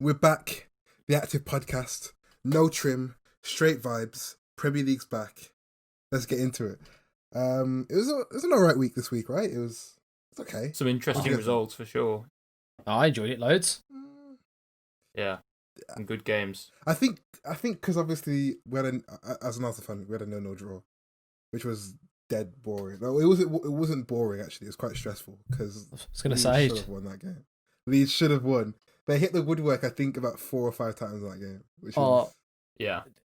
We're back. The Active Podcast. No trim. Straight vibes. Premier League's back. Let's get into it. It was an alright week this week, right? It's okay. Some interesting results for sure. I enjoyed it loads. Yeah. Some good games. I think because obviously as an Arsenal fan, we had a 0-0 draw, which was dead boring. No, it wasn't boring actually. It was quite stressful because I was going to say should have won that game. Leeds should have won. They hit the woodwork, I think, about 4 or 5 times in that game, which was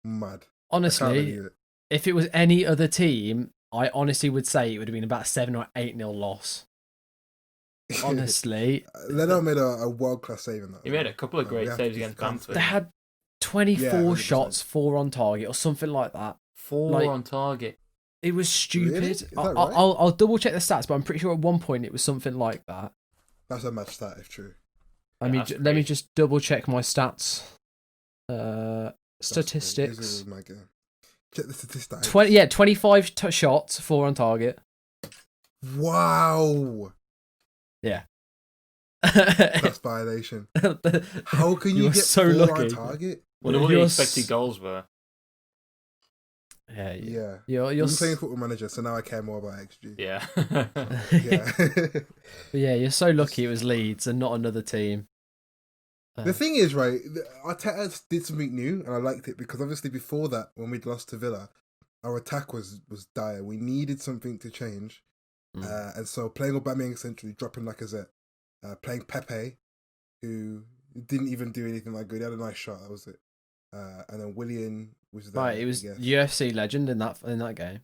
mad. Honestly, if it was any other team, I honestly would say it would have been about 7 or 8-0 loss. Honestly. Leno made a world-class save in that. He made a couple of great saves against Bamford. They had 24 shots, 4 on target, or something like that. 4 on target. It was stupid. Really? Is that right? I'll double check the stats, but I'm pretty sure at one point it was something like that. That's a match stat, if true. Let me just double check my stats. Statistics. This is my game. Check the statistics. 25 shots, 4 on target. Wow. Yeah. That's violation. How can you get so 4 lucky. on target? Wonder what the expected goals were. Yeah. You're playing Football Manager, so now I care more about XG. Yeah. Yeah. But yeah, you're so lucky it was Leeds and not another team. The thing is, right, Arteta did something new, and I liked it because obviously before that, when we'd lost to Villa, our attack was dire. We needed something to change, and so playing Aubameyang centrally, dropping Lacazette, playing Pepe, who didn't even do anything that good. He had a nice shot, that was it. And then Willian was there. Right, he was UFC legend in that game.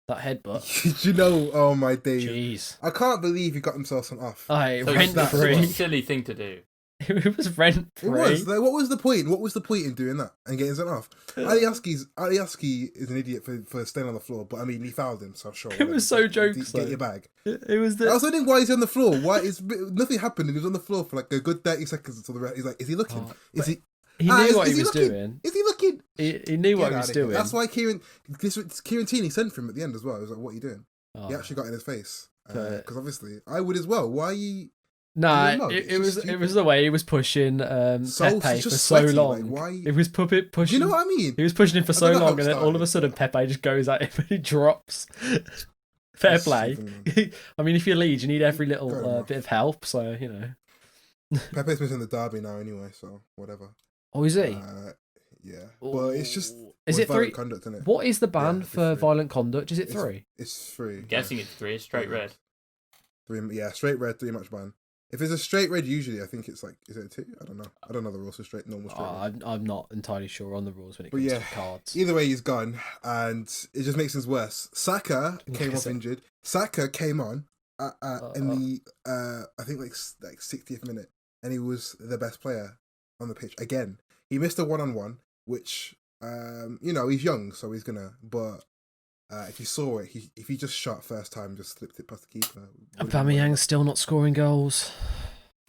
That headbutt. You know, oh my days. Jeez. I can't believe he got himself sent off. Rent That's free. a silly thing to do. It was rent free. It was. Like, what was the point? What was the point in doing that and getting sent off? Alioski is an idiot for staying on the floor, but I mean, he fouled him, so sure. It was so jokes. Get your bag. It was I was wondering why he's on the floor. Why is nothing happened? And he was on the floor for like a good 30 seconds until the rest. He's like, is he looking? Is he? He knew what he was looking? doing. Is he looking? He knew what he was doing. That's why Kieran Tierney sent for him at the end as well. He was like, "What are you doing?" He actually got in his face because obviously I would as well. Why are you? Nah, it was the way he was pushing Pepe for so long. Like, why? It was pushing. Do you know what I mean? He was pushing him for so long, and then all of a sudden Pepe just goes at him and he drops. Fair play. I mean, if you're Leeds, you need every little bit of help. So you know. Pepe's missing the derby now anyway, so whatever. Oh, is he? Yeah, but it's just. Is it 3? Conduct, isn't it? What is the ban for violent conduct? Is it 3? It's 3. I'm guessing it's 3. It's straight red. 3, yeah, straight red, 3 match ban. If it's a straight red, usually I think it's like, is it a 2? I don't know. I don't know the rules for normal straight red. I'm not entirely sure on the rules when it comes to cards. Either way, he's gone, and it just makes things worse. Saka came off injured. Saka came on in the I think like 60th minute, and he was the best player on the pitch again. He missed a 1-on-1, which he's young, so he's gonna. But if you saw it, if he just shot first time, just slipped it past the keeper. Aubameyang's still not scoring goals.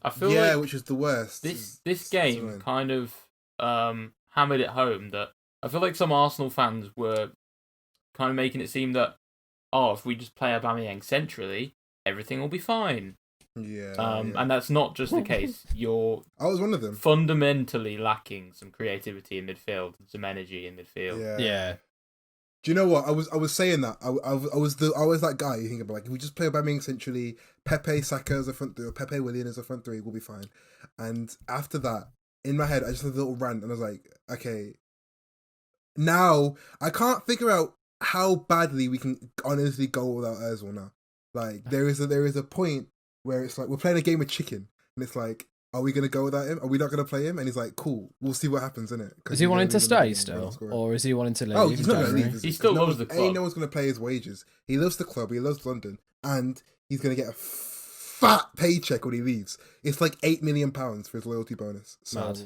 I feel like which is the worst. This game kind of hammered it home that I feel like some Arsenal fans were kind of making it seem that if we just play Aubameyang centrally, everything will be fine. Yeah, and that's not just the case. I was one of them. Fundamentally lacking some creativity in midfield, and some energy in midfield. Yeah. Do you know what? I was saying that I was that guy you think about, like, if we just play Aubameyang centrally, Pepe Saka as a front three, or Pepe Willian as a front three, we'll be fine. And after that, in my head, I just had a little rant, and I was like, okay, now I can't figure out how badly we can honestly go without Ozil now. Like there is a point where it's like we're playing a game of chicken, and it's like, are we going to go without him? Are we not going to play him? And he's like, cool, we'll see what happens, innit? Is he wanting to stay still? Or is he wanting to leave? Oh, he's not going to leave. He still loves the club. No one's going to pay his wages. He loves the club, he loves London, and he's going to get a fat paycheck when he leaves. It's like £8 million for his loyalty bonus. So, mad.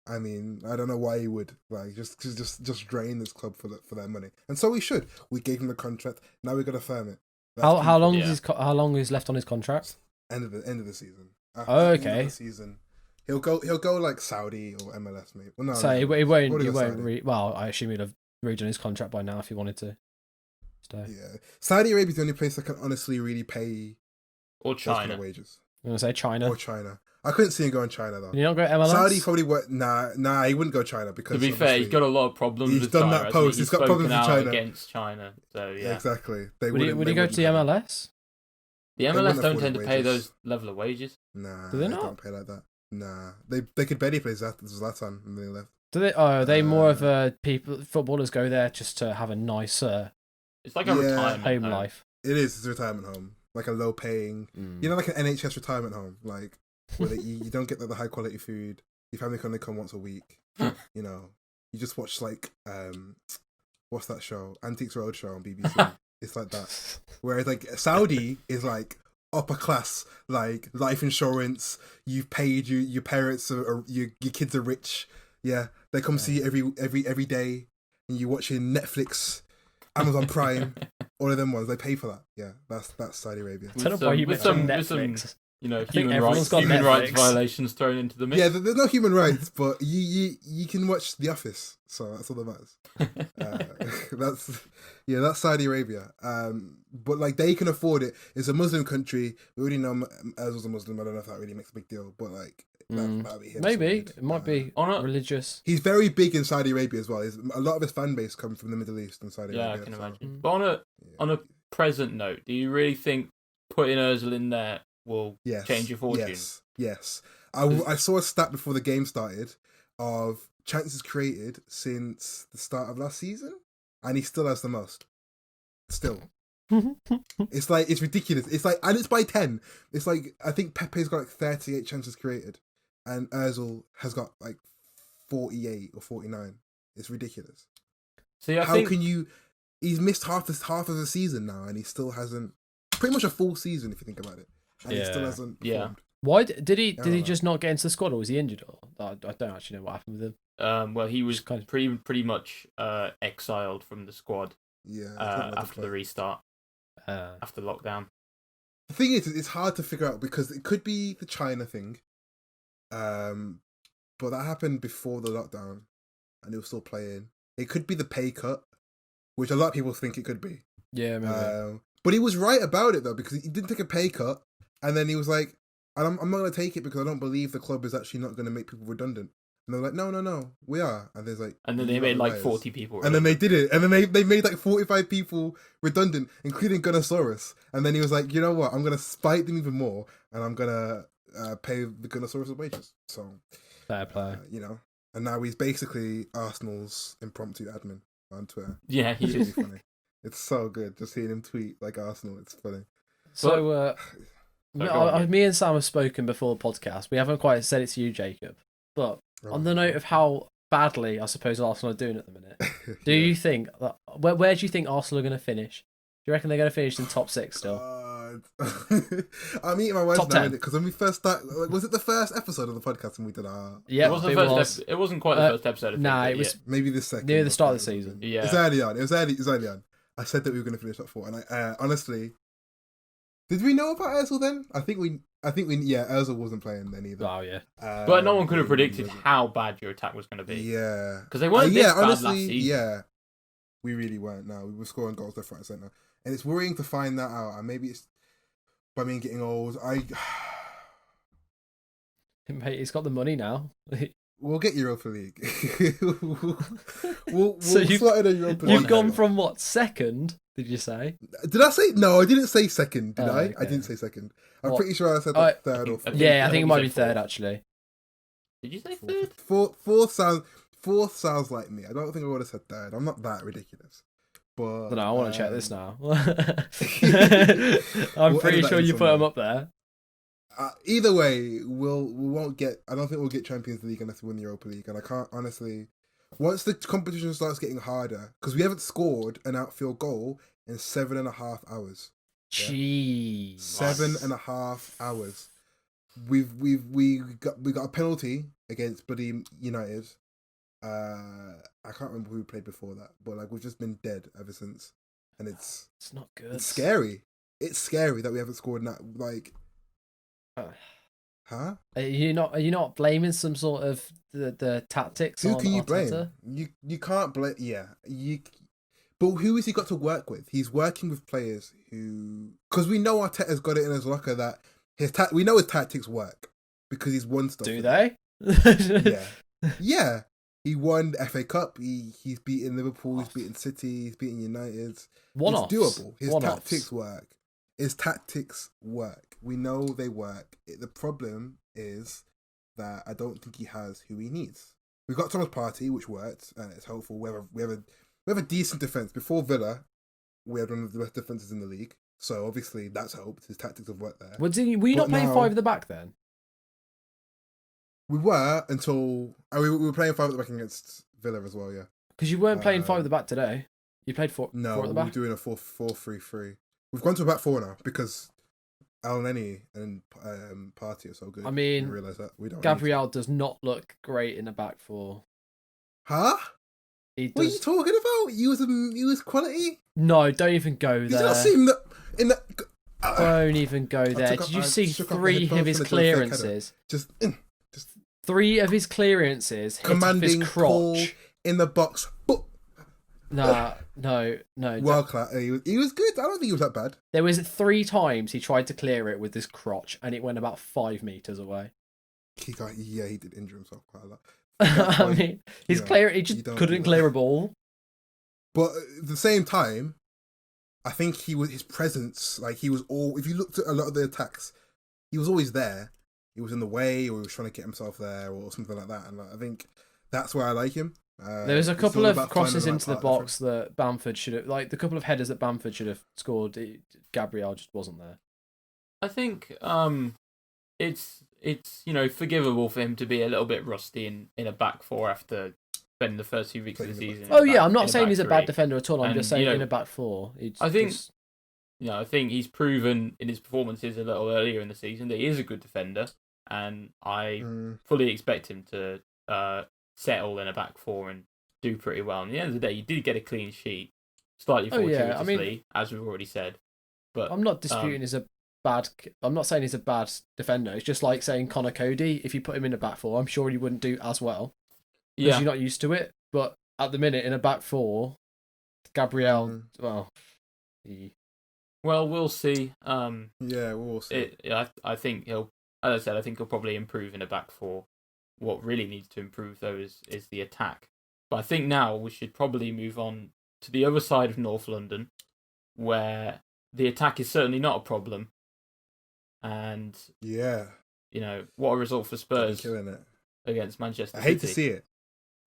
I mean, I don't know why he would. Like, just drain this club for their money. And so we should. We gave him the contract, now we've got to firm it. How long is left on his contract? End of the season. Okay. End of the season. He'll go like Saudi or MLS, maybe. Well, no, so he won't. Well, I assume he'd have redone his contract by now if he wanted to stay. Yeah, Saudi Arabia's the only place that can honestly really pay or China wages. I'm gonna say China. Or China. I couldn't see him going China though. Can you not go MLS? Saudi probably would. Nah, he wouldn't go China because. To be fair, he's got a lot of problems. He's with done China, that post. He's got problems with China against China. So yeah, exactly. Would he go to the MLS? The MLS don't tend to wages. pay those level of wages. Nah, Do they not? don't pay like that. Nah, they could barely play Zlatan and then they left. Do they? Oh, are they more of a footballers go there just to have a nice It's like a retirement home life. It is. It's a retirement home, like a low paying. You know, like an NHS retirement home, like where you don't get the high quality food. Your family can only come once a week. You know, you just watch like what's that show? Antiques Roadshow on BBC. It's like that. Whereas like Saudi is like upper class, like life insurance. You've paid your parents are your kids are rich. Yeah, they come see you every day, and you watching Netflix, Amazon Prime, all of them ones. They pay for that. Yeah, that's Saudi Arabia. With some human rights violations thrown into the mix. Yeah, there's no human rights, but you can watch The Office, so that's all that matters. That's Saudi Arabia. But like they can afford it. It's a Muslim country. We already know Ozil's a Muslim. I don't know if that really makes a big deal, but like that'll be him. Maybe it might be religious. He's very big in Saudi Arabia as well. A lot of his fan base comes from the Middle East and Saudi Arabia. Yeah, I can imagine. But on a present note, do you really think putting Ozil in there will change your fortune? Yes. I saw a stat before the game started of chances created since the start of last season, and he still has the most. Still. It's like, it's ridiculous. It's like, and it's by 10. It's like, I think Pepe's got like 38 chances created, and Ozil has got like 48 or 49. It's ridiculous. See, he's missed half of the season now, and he still hasn't, pretty much a full season if you think about it. And he still hasn't performed. Why did he just not get into the squad, or was he injured? Or I don't actually know what happened with him. Well, he was pretty much exiled from the squad. Yeah. After the restart. After lockdown. The thing is, it's hard to figure out because it could be the China thing, but that happened before the lockdown, and he was still playing. It could be the pay cut, which a lot of people think it could be. Yeah, maybe. But he was right about it though, because he didn't take a pay cut, and then he was like, "I'm not going to take it because I don't believe the club is actually not going to make people redundant." And they're like, no, we are. And there's like, and then they made like 40 people redundant. And then they did it. And then they made like 45 people redundant, including Gunnosaurus. And then he was like, you know what? I'm going to spite them even more, and I'm going to pay the Gunnosaurus wages. So, fair play. And now he's basically Arsenal's impromptu admin on Twitter. Yeah, he's really funny. It's so good just seeing him tweet like Arsenal. It's funny. So, me and Sam have spoken before the podcast. We haven't quite said it to you, Jacob. But on the note of how badly I suppose Arsenal are doing at the minute, do you think that where do you think Arsenal are going to finish? Do you reckon they're going to finish in top 6 still? I'm eating my words top now 10. Because when we first started, was it the first episode of the podcast when we did our? Yeah, it wasn't quite the first episode. It was maybe the second. Near the start of the season. Yeah, It was early on. I said that we were going to finish top 4, and I honestly, did we know about Ozil then? I think we. Ozil wasn't playing then either. Oh yeah, but no one could have predicted how bad your attack was going to be. Yeah, because they weren't this bad honestly, last season. Yeah, we really weren't. No, we were scoring goals left, right, and centre, and it's worrying to find that out. And maybe it's by me getting old. Mate, he's got the money now. We'll get Europa League. we'll slot in a Europa League. You've gone from what, second? Did you say? Did I say no? I didn't say second. Did I? Okay. I didn't say second. I'm pretty sure I said like third or fourth. Yeah, I think it might be third actually. Did you say third? Fourth sounds like me. I don't think I would have said third. I'm not that ridiculous. But no, I want to check this now. I'm pretty sure you put them up there. Either way, we won't get. I don't think we'll get Champions League unless we win the Europa League, and I can't honestly. Once the competition starts getting harder, because we haven't scored an outfield goal in 7.5 hours. Jeez, 7.5 hours. We got a penalty against bloody United. I can't remember who we played before that, but like we've just been dead ever since, and it's not good. It's scary. It's scary that we haven't scored that. Like, huh? Are you not blaming some sort of the tactics? Who can you Arteta? blame? You can't blame. Yeah, But who has he got to work with? He's working with players who, because we know Arteta's got it in his locker that we know his tactics work. because he's won stuff. Do they? Yeah. Yeah. He won the FA Cup. He's beaten Liverpool. He's beaten City. He's beaten United. It's doable. His tactics work. His tactics work. We know they work. The problem is that I don't think he has who he needs. We've got Thomas Partey, which worked, and it's hopeful. We have a decent defence. Before Villa, we had one of the best defences in the league. So obviously that's hoped. His tactics have worked there. Were you not playing 5 at the back then? We were until we were playing 5 at the back against Villa as well. Yeah, because you weren't playing 5 at the back today. You played 4. No, 4 at the back. we were doing a 4-3-3. We've gone to a back 4 now because Al-Neni and Partey are so good. I mean, we realise that we don't. Gabriel does not look great in a back 4. Huh? What are you talking about? He was quality. No, don't even go there. Did you not see him in the? Don't even go there. Did you see 3 of his clearances? Just 3 of his clearances hit off his crotch in the box. No. World class. He was good. I don't think he was that bad. There was 3 times he tried to clear it with his crotch, and it went about 5 meters away. He did injure himself quite a lot. I mean, he just couldn't clear a ball. But at the same time, I think his presence, like he was all. If you looked at a lot of the attacks, he was always there. He was in the way, or he was trying to get himself there, or something like that. And I think that's why I like him. There was a couple of crosses into the box that Bamford should have, like the couple of headers that Bamford should have scored. Gabriel just wasn't there. I think it's forgivable for him to be a little bit rusty in a back 4 after spending the first few weeks of the season. Oh yeah, I'm not saying he's a bad defender at all. I'm just saying in a back 4. I think he's proven in his performances a little earlier in the season that he is a good defender, and I fully expect him to settle in a back 4 and do pretty well. And at the end of the day, he did get a clean sheet, slightly fortuitously, as we've already said. But I'm not disputing I'm not saying he's a bad defender. It's just like saying Connor Cody. If you put him in a back 4, I'm sure he wouldn't do as well because you're not used to it. But at the minute, in a back 4, Gabriel, well, we'll see. We'll see. I think he'll probably improve in a back 4. What really needs to improve, though, is the attack. But I think now we should probably move on to the other side of North London, where the attack is certainly not a problem. And, what a result for Spurs against Manchester City. I hate to see it.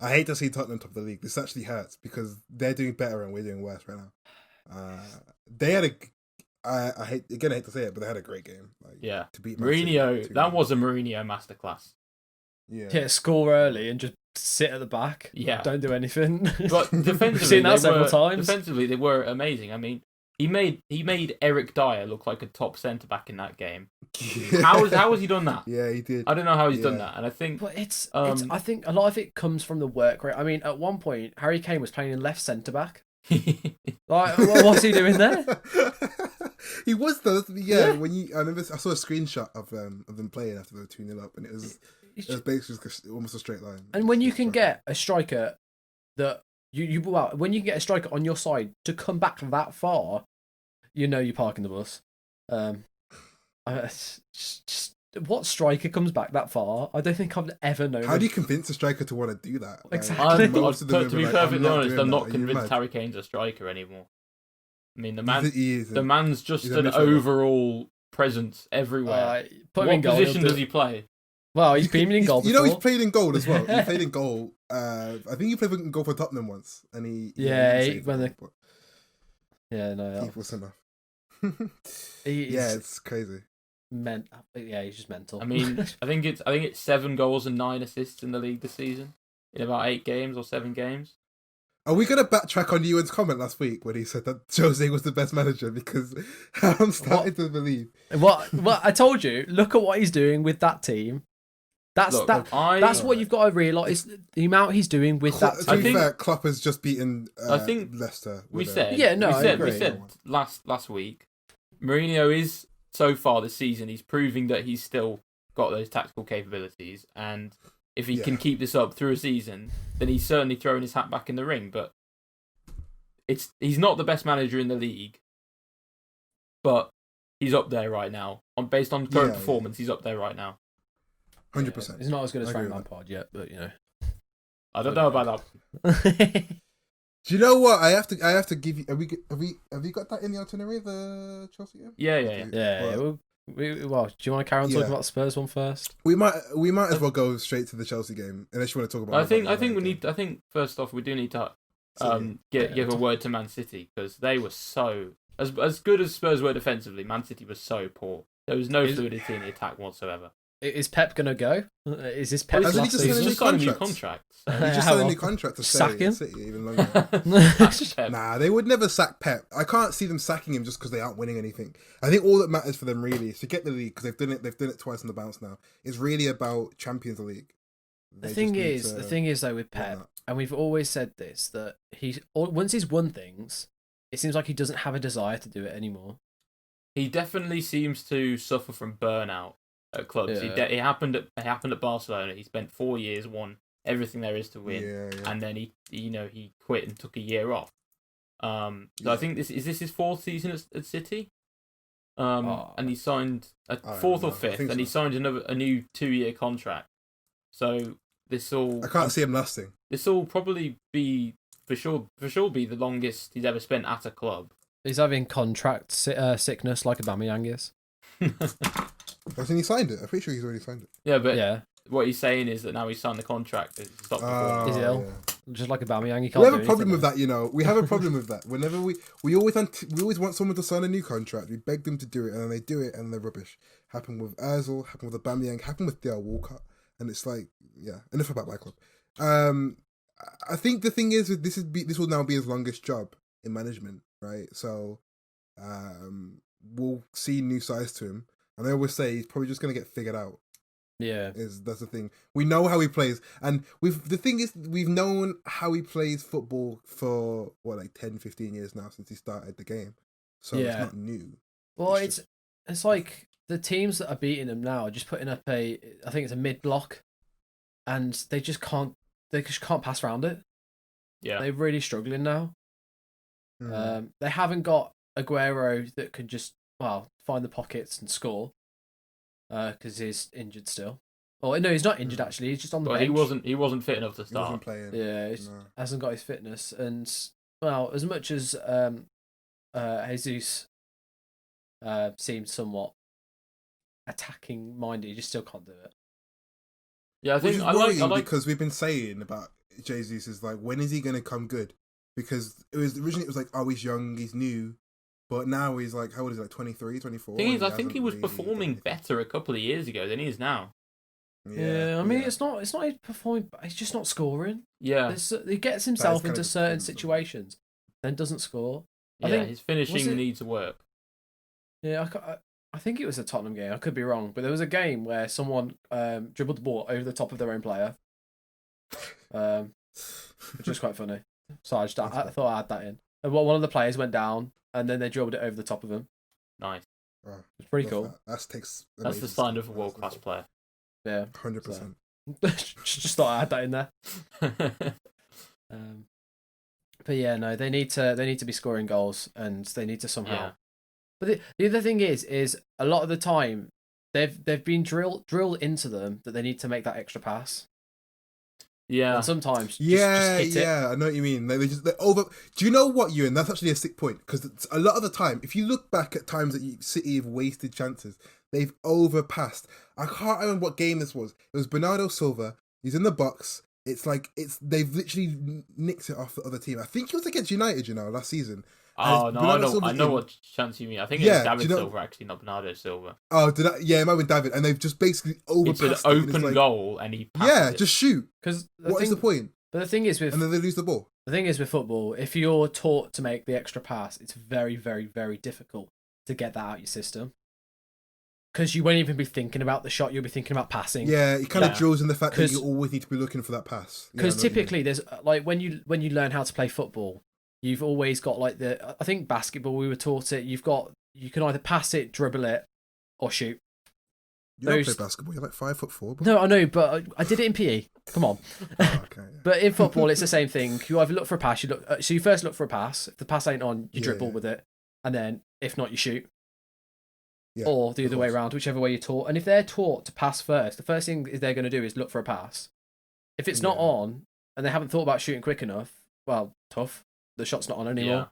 I hate to see Tottenham top of the league. This actually hurts because they're doing better and we're doing worse right now. They had I hate to say it, but they had a great game. To beat Mourinho. That was a Mourinho masterclass. Yeah, score early and just sit at the back. Yeah, don't do anything. But defensively, Defensively, they were amazing. I mean, he made Eric Dyer look like a top centre back in that game. How has he done that? Yeah, he did. I don't know how he's done that, and I think. But I think a lot of it comes from the work rate. I mean, at one point, Harry Kane was playing in left centre back. Like, what's he doing there? He was though. Yeah. I remember I saw a screenshot of them playing after they were 2-0 up, and it was basically just almost a straight line. And when you can get a striker that when you can get a striker on your side to come back that far, you're parking the bus. What striker comes back that far? I don't think I've ever known. How do you convince a striker to want to do that? Exactly. To be perfectly honest, I'm not convinced Harry Kane's a striker anymore. I mean, the man's just an overall presence everywhere. What position does he play? Well, he's been in goal before. He's played in goal as well. He played in goal. I think he played in goal for Tottenham once, and he was enough. It's crazy. He's just mental. I mean, I think it's 7 goals and 9 assists in the league this season in about 8 games or 7 games. Are we going to backtrack on Ewan's comment last week when he said that Jose was the best manager? Because I'm starting to believe. What I told you. Look at what he's doing with that team. That's what you've got to realise. The amount he's doing with that team. To be fair, Klopp has just beaten Leicester. We said last week, Mourinho is, so far this season, he's proving that he's still got those tactical capabilities, and if he can keep this up through a season, then he's certainly throwing his hat back in the ring. But he's not the best manager in the league, but he's up there right now. Based on current performance, he's up there right now. 100%. He's not as good as Frank Lampard yet, but I don't know about that. Do you know what? I have to give you. Have you got that in the itinerary? The Chelsea game? Yeah. Well, do you want to carry on talking about the Spurs one first? We might as well go straight to the Chelsea game unless you want to talk about. I think first off we do need to give a word to Man City, because they were so as good as Spurs were defensively. Man City was so poor. There was no fluidity in the attack whatsoever. Is Pep gonna go? Is this Pep's Hasn't last he season? just signed a new contract. He just signed a new contract to stay in City even longer. Nah, they would never sack Pep. I can't see them sacking him just because they aren't winning anything. I think all that matters for them really is to get the league, because they've done it twice on the bounce now. It's really about Champions League. The thing is though with Pep, and we've always said this, that once he's won things, it seems like he doesn't have a desire to do it anymore. He definitely seems to suffer from burnout at clubs. Yeah. It happened at Barcelona. He spent 4 years, won everything there is to win, and then he quit and took a year off. So I think this is his fourth season at City, and he signed a fourth or fifth, and he signed a new 2-year contract. So I can't see him lasting. This will probably be for sure be the longest he's ever spent at a club. He's having contract sickness like Aubameyang is. Hasn't he signed it? I'm pretty sure he's already signed it. Yeah, but what he's saying is that now he's signed the contract. He's he ill? Yeah. Just like Aubameyang, he can't. We have a problem with that, We have a problem with that. Whenever we always want someone to sign a new contract. We beg them to do it, and then they do it, and they're rubbish. Happened with Ozil, happened with Aubameyang, happened with Dale Walcott, and it's like, enough about my club. I think the thing is, this will now be his longest job in management, right? So, we'll see new sides to him. And I always say he's probably just going to get figured out. Yeah. That's the thing. We know how he plays. And the thing is, we've known how he plays football for, 10, 15 years now since he started the game. So it's not new. Well, it's like the teams that are beating him now are just putting up I think it's a mid-block. And they just can't pass around it. Yeah. They're really struggling now. They haven't got Aguero that can just, find the pockets and score, because he's injured still. Oh no, he's not injured actually. He's just on the bench. He wasn't fit enough to start. He wasn't playing. Yeah, he hasn't got his fitness, and as much as Jesus seems somewhat attacking minded, he just still can't do it. Yeah, I think I like because we've been saying about Jesus is like, when is he going to come good? Because originally it was like, oh, he's young, he's new. But now he's like, how old is he, like 23, 24? Thing is, I think he was performing better a couple of years ago than he is now. Yeah, I mean, it's not he's performing, he's just not scoring. Yeah. He gets himself into certain situations, then doesn't score. I think his finishing needs work. Yeah, I think it was a Tottenham game, I could be wrong, but there was a game where someone dribbled the ball over the top of their own player, which was quite funny. So I thought I'd add that in. And one of the players went down, and then they dribbled it over the top of him. Nice. Wow. It's pretty cool. That's the sign of a world-class player. Yeah. 100%. Just thought I had that in there. But yeah, no, they need to be scoring goals, and they need to somehow. Yeah. But the other thing is a lot of the time they've been drilled into them that they need to make that extra pass. Yeah. And sometimes just hit it. I know what you mean. They over. Do you know what, Ewan? That's actually a sick point, because a lot of the time, if you look back at times that City have wasted chances, they've overpassed. I can't remember what game this was. It was Bernardo Silva. He's in the box. They've literally nicked it off the other team. I think it was against United, last season. Oh no, I know what chance you mean. I think it was David Silva, actually, not Bernardo Silva. Oh, did I? Yeah, it might have been David, and they've just basically overpassed. It's an open goal, and he passed it. Just shoot. Because what is the point? But the thing is and then they lose the ball. The thing is with football, if you're taught to make the extra pass, it's very, very, very difficult to get that out your system. Because you won't even be thinking about the shot; you'll be thinking about passing. Yeah, it kind of drills in the fact that you always need to be looking for that pass. Because typically, there's like when you learn how to play football, you've always got I think basketball, we were taught it. You can either pass it, dribble it, or shoot. You don't play basketball. You're like 5'4". No, I know, but I did it in PE. Come on. Oh, okay. Yeah. But in football, it's the same thing. You either look for a pass. So you first look for a pass. If the pass ain't on, you dribble with it, and then if not, you shoot. or the other way around, whichever way you're taught. And if they're taught to pass first, the first thing they're going to do is look for a pass. If it's not on and they haven't thought about shooting quick enough, well, tough. The shot's not on anymore.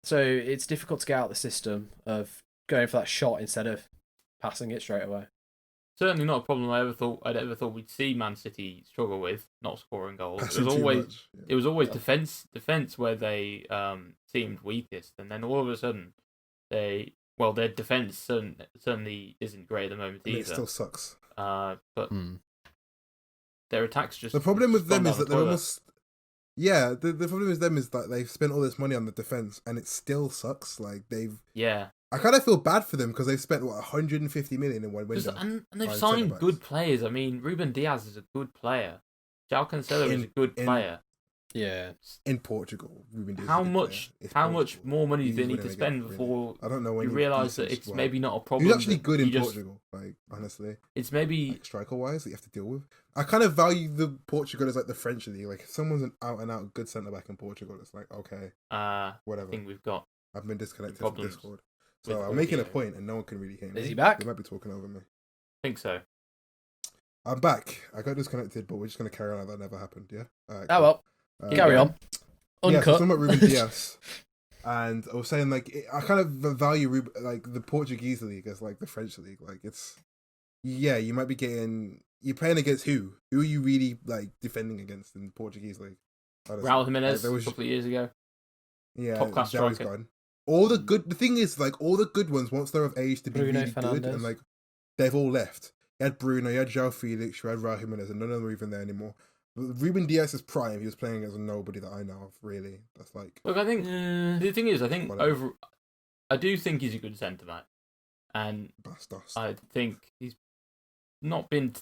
So it's difficult to get out the system of going for that shot instead of passing it straight away. Certainly not a problem I'd ever thought we'd see Man City struggle with not scoring goals. Passing It was always defense where they seemed weakest, and then all of a sudden their defense certainly isn't great at the moment either. It still sucks. But their attacks just the problem with them is that they're almost. Yeah, the problem with them is that they've spent all this money on the defense and it still sucks. Like I kind of feel bad for them because they've spent 150 million in one window, and they've signed good players. I mean, Ruben Diaz is a good player. João Cancelo is a good player. Yeah, in Portugal, Ruben Diaz. How much more money do they need to spend before I don't know when you realise that it's maybe not a problem? He's actually good in Portugal. Like honestly, it's maybe striker wise that you have to deal with. I kind of value the Portugal as like the French league. Like if someone's an out and out good centre back in Portugal, it's like okay, whatever. I think we've got. I've been disconnected from Discord, so I'm making a point, and no one can really hear me. Is he back? They might be talking over me. I think so. I'm back. I got disconnected, but we're just gonna carry on like that never happened. Yeah. Right, cool. Well. Carry on. Uncut. Yeah, so talking about Ruben Diaz, and I was saying like I kind of value like the Portuguese league as like the French league. Like you might be you're playing against who? Who are you really like defending against in the Portuguese league? Raul Jimenez a couple of years ago. Yeah, top class striker. Gone. The thing is like all the good ones once they're of age to be Bruno really Fernandes. good, and like they've all left. You had Bruno, you had João Felix, you had Raul Jimenez, and none of them are even there anymore. Ruben Diaz's prime, he was playing as a nobody that I know of, really. That's like... Look, I think... the thing is, I think I do think he's a good centre-back. And Bastos. I think he's not been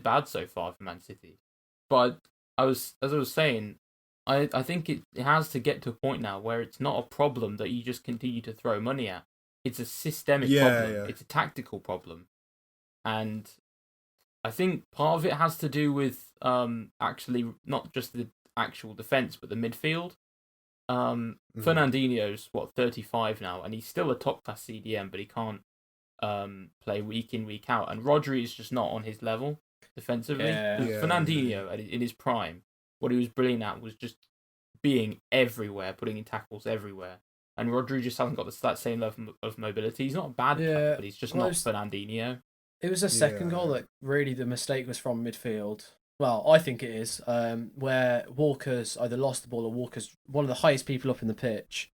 bad so far for Man City. But as I was saying, I think it has to get to a point now where it's not a problem that you just continue to throw money at. It's a systemic problem. Yeah. It's a tactical problem. And I think part of it has to do with actually not just the actual defence, but the midfield. Fernandinho's 35 now, and he's still a top class CDM, but he can't play week in, week out. And Rodri is just not on his level defensively. Fernandinho in his prime, what he was brilliant at was just being everywhere, putting in tackles everywhere. And Rodri just hasn't got that same level of mobility. He's not a bad player, but he's just not Fernandinho. It was a second goal that really the mistake was from midfield. Well, I think it is, where Walker's either lost the ball or Walker's one of the highest people up in the pitch.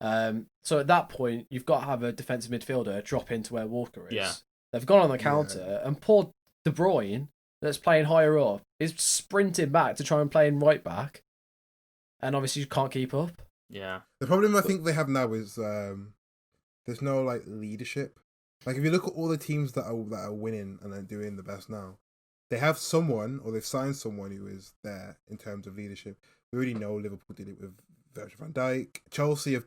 So at that point, you've got to have a defensive midfielder drop into where Walker is. Yeah. They've gone on the counter, and poor De Bruyne, that's playing higher up, is sprinting back to try and play in right back. And obviously you can't keep up. Yeah. The problem I think they have now is there's no like leadership. Like if you look at all the teams that are winning and are doing the best now, they have someone or they've signed someone who is there in terms of leadership. We already know Liverpool did it with Virgil van Dijk. Chelsea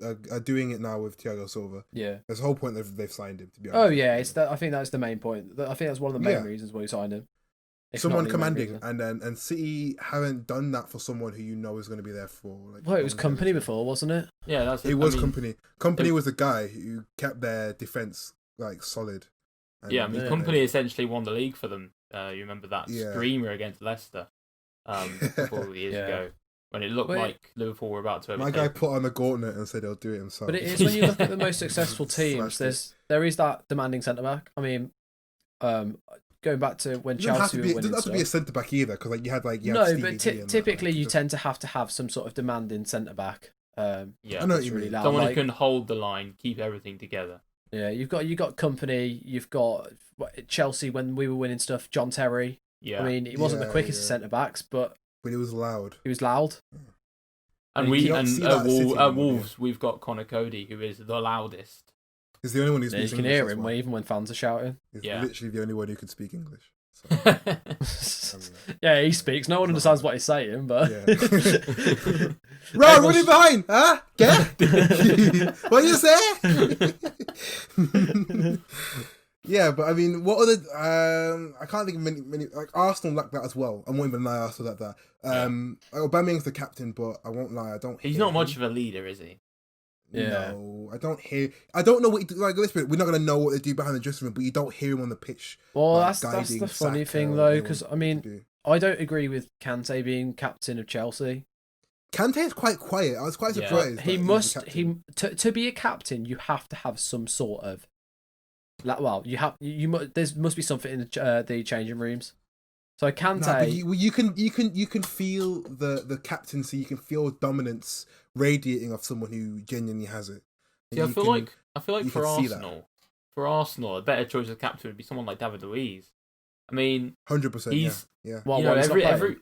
are doing it now with Thiago Silva. Yeah, there's the whole point they've signed him. To be honest. Oh yeah, I think that's the main point. I think that's one of the main reasons why you signed him. Someone commanding, and City haven't done that for someone who you know is going to be there for. Like, well, it was Company before, wasn't it? Yeah, Company. Company was the guy who kept their defense like solid. Company essentially won the league for them. You remember that screamer against Leicester a couple of years ago when it looked like Liverpool were about to overtake. My guy put on the gauntlet and said he'll do it himself. But it is when you look at the most successful teams. There is that demanding centre back. I mean, going back to when Chelsea were winning, it doesn't have to be a centre back either, because like you had typically you tend to have some sort of demanding centre back. I know what you mean. Someone who can hold the line, keep everything together. Yeah, you've got Company. You've got Chelsea when we were winning stuff. John Terry. Yeah, I mean he wasn't the quickest of centre backs, but he was loud. He was loud. And at Wolves we've got Connor Cody, who is the loudest. He's the only one who speaks English. You can hear him even when fans are shouting. He's literally the only one who can speak English. So. Yeah, he speaks. No one understands what he's saying, but... Right, running behind! Huh? Get? What you say? Yeah, but I mean, what other... I can't think of many... Like, Arsenal lack that as well. I won't even lie, Arsenal lack that. Aubameyang's the captain, but I won't lie, I don't... He's not much of a leader, is he? Yeah. No, I don't hear. I don't know what he do. Like, listen, we're not gonna know what they do behind the dressing room, but you don't hear him on the pitch. Well, like, that's the funny Saka thing or though, anyone because I to mean, do. I don't agree with Kante being captain of Chelsea. Kante is quite quiet. I was quite Yeah. surprised. He that he was the must captain. to be a captain. You have to have some sort of well, there must be something in the changing rooms. So Kante, Nah, but you can feel the captaincy. You can feel dominance radiating off someone who genuinely has it. See, I feel like you for can see that. Arsenal, a better choice of captain would be someone like David Luiz. I mean, 100%. he's Yeah. well, you know, he's not playing.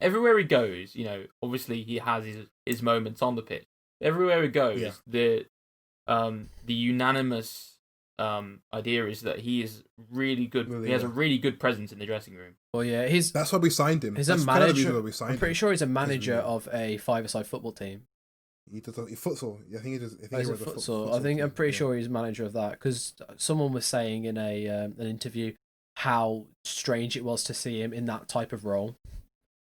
everywhere he goes, you know, obviously he has his moments on the pitch. Everywhere he goes, Yeah. the unanimous idea is that he is really good. Really, he has a yeah. really good presence in the dressing room. Well, yeah, That's why we signed him. he's That's a kind of the manager. reason why we signed I'm pretty him. sure he's a manager really- of a five-a-side football team. He does futsal. Yeah, I think he does. I think He's he a runs futsal. I think I'm team, pretty yeah. sure he's manager of that because someone was saying in an interview how strange it was to see him in that type of role.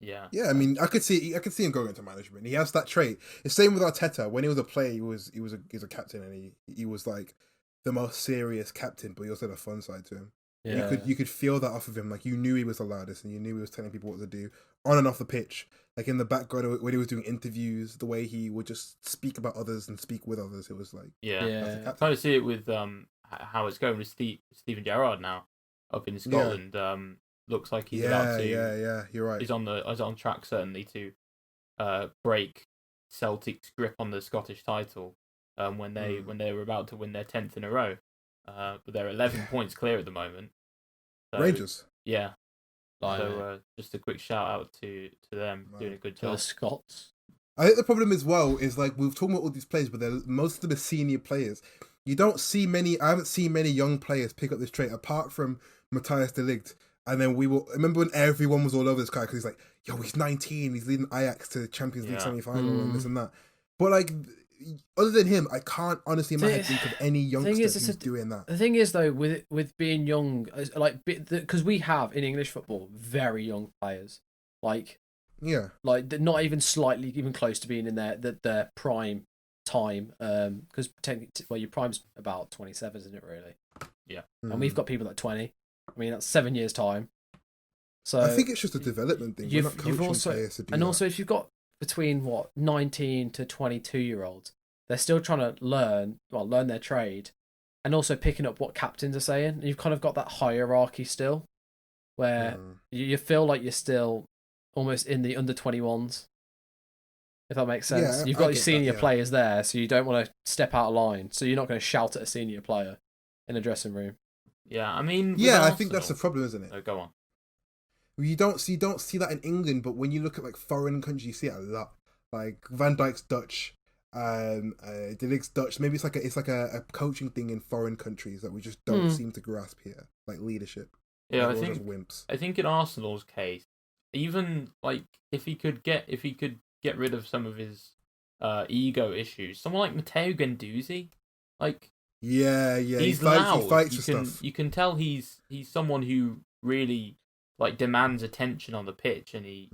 Yeah. Yeah, I mean, I could see him going into management. He has that trait. The same with Arteta. When he was a player, he was a captain, and he was like the most serious captain, but he also had a fun side to him. Yeah, You could feel that off of him. Like, you knew he was the loudest, and you knew he was telling people what to do on and off the pitch. Like, in the background when he was doing interviews, the way he would just speak about others and speak with others, it was like, Yeah. that's the yeah. captain. Kind of see it with how it's going with Steven Gerrard now up in Scotland. Looks like he's about to. Yeah. You're right. He's on track certainly to break Celtic's grip on the Scottish title when they were about to win their 10th in a row. But they're 11 points clear at the moment. So, Rangers. Yeah. Blimey. So just a quick shout out to them doing a good To the job. Scots. I think the problem as well is, like, we've talked about all these players, but most of them are senior players. You don't see many. I haven't seen many young players pick up this trait apart from Matthias de Ligt. And then remember when everyone was all over this guy because he's like, yo, he's 19, he's leading Ajax to the Champions League semi-final and this and that. But, like, other than him, I can't honestly in my head think of any youngster who's doing that. The thing is, though, with being young, like, because we have in English football very young players, like not even slightly even close to being in their prime time, because your prime's about 27, isn't it really? Yeah. And we've got people like 20. I mean, that's 7 years time. So I think it's just a development thing. We're not coaching players to do that. also, if you've got between 19 to 22-year-olds, they're still trying to learn their trade, and also picking up what captains are saying. And you've kind of got that hierarchy still, where you feel like you're still almost in the under 21s. If that makes sense, Yeah, you've got I your get senior that, yeah. players there, so you don't want to step out of line. So you're not going to shout at a senior player in a dressing room. Yeah, I mean, with I think that's the Arsenal- problem, isn't it? Oh, go on. You don't see that in England, but when you look at like foreign countries, you see it a lot. Like Van Dijk's Dutch, De Ligt's Dutch. Maybe it's like a coaching thing in foreign countries that we just don't seem to grasp here, like leadership. Yeah, Like, I we're think just wimps. I think in Arsenal's case, even like if he could get rid of some of his ego issues, someone like Matteo Guendouzi, like Yeah. he's He loud. fights You for can stuff. you can tell he's someone who really like demands attention on the pitch, and he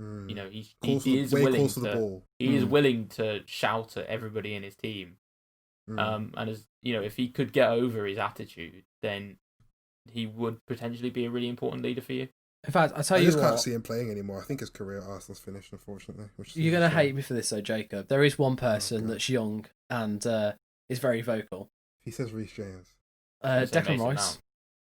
is willing to the ball. He is willing to shout at everybody in his team. And as you know, if he could get over his attitude, then he would potentially be a really important leader for you. In fact, I tell I you just what, can't see him playing anymore. I think his career at Arsenal's finished, unfortunately. you're going to hate me for this, though, Jacob. There is one person God. that's young and is very vocal. He says Reece James. Declan Rice Mount.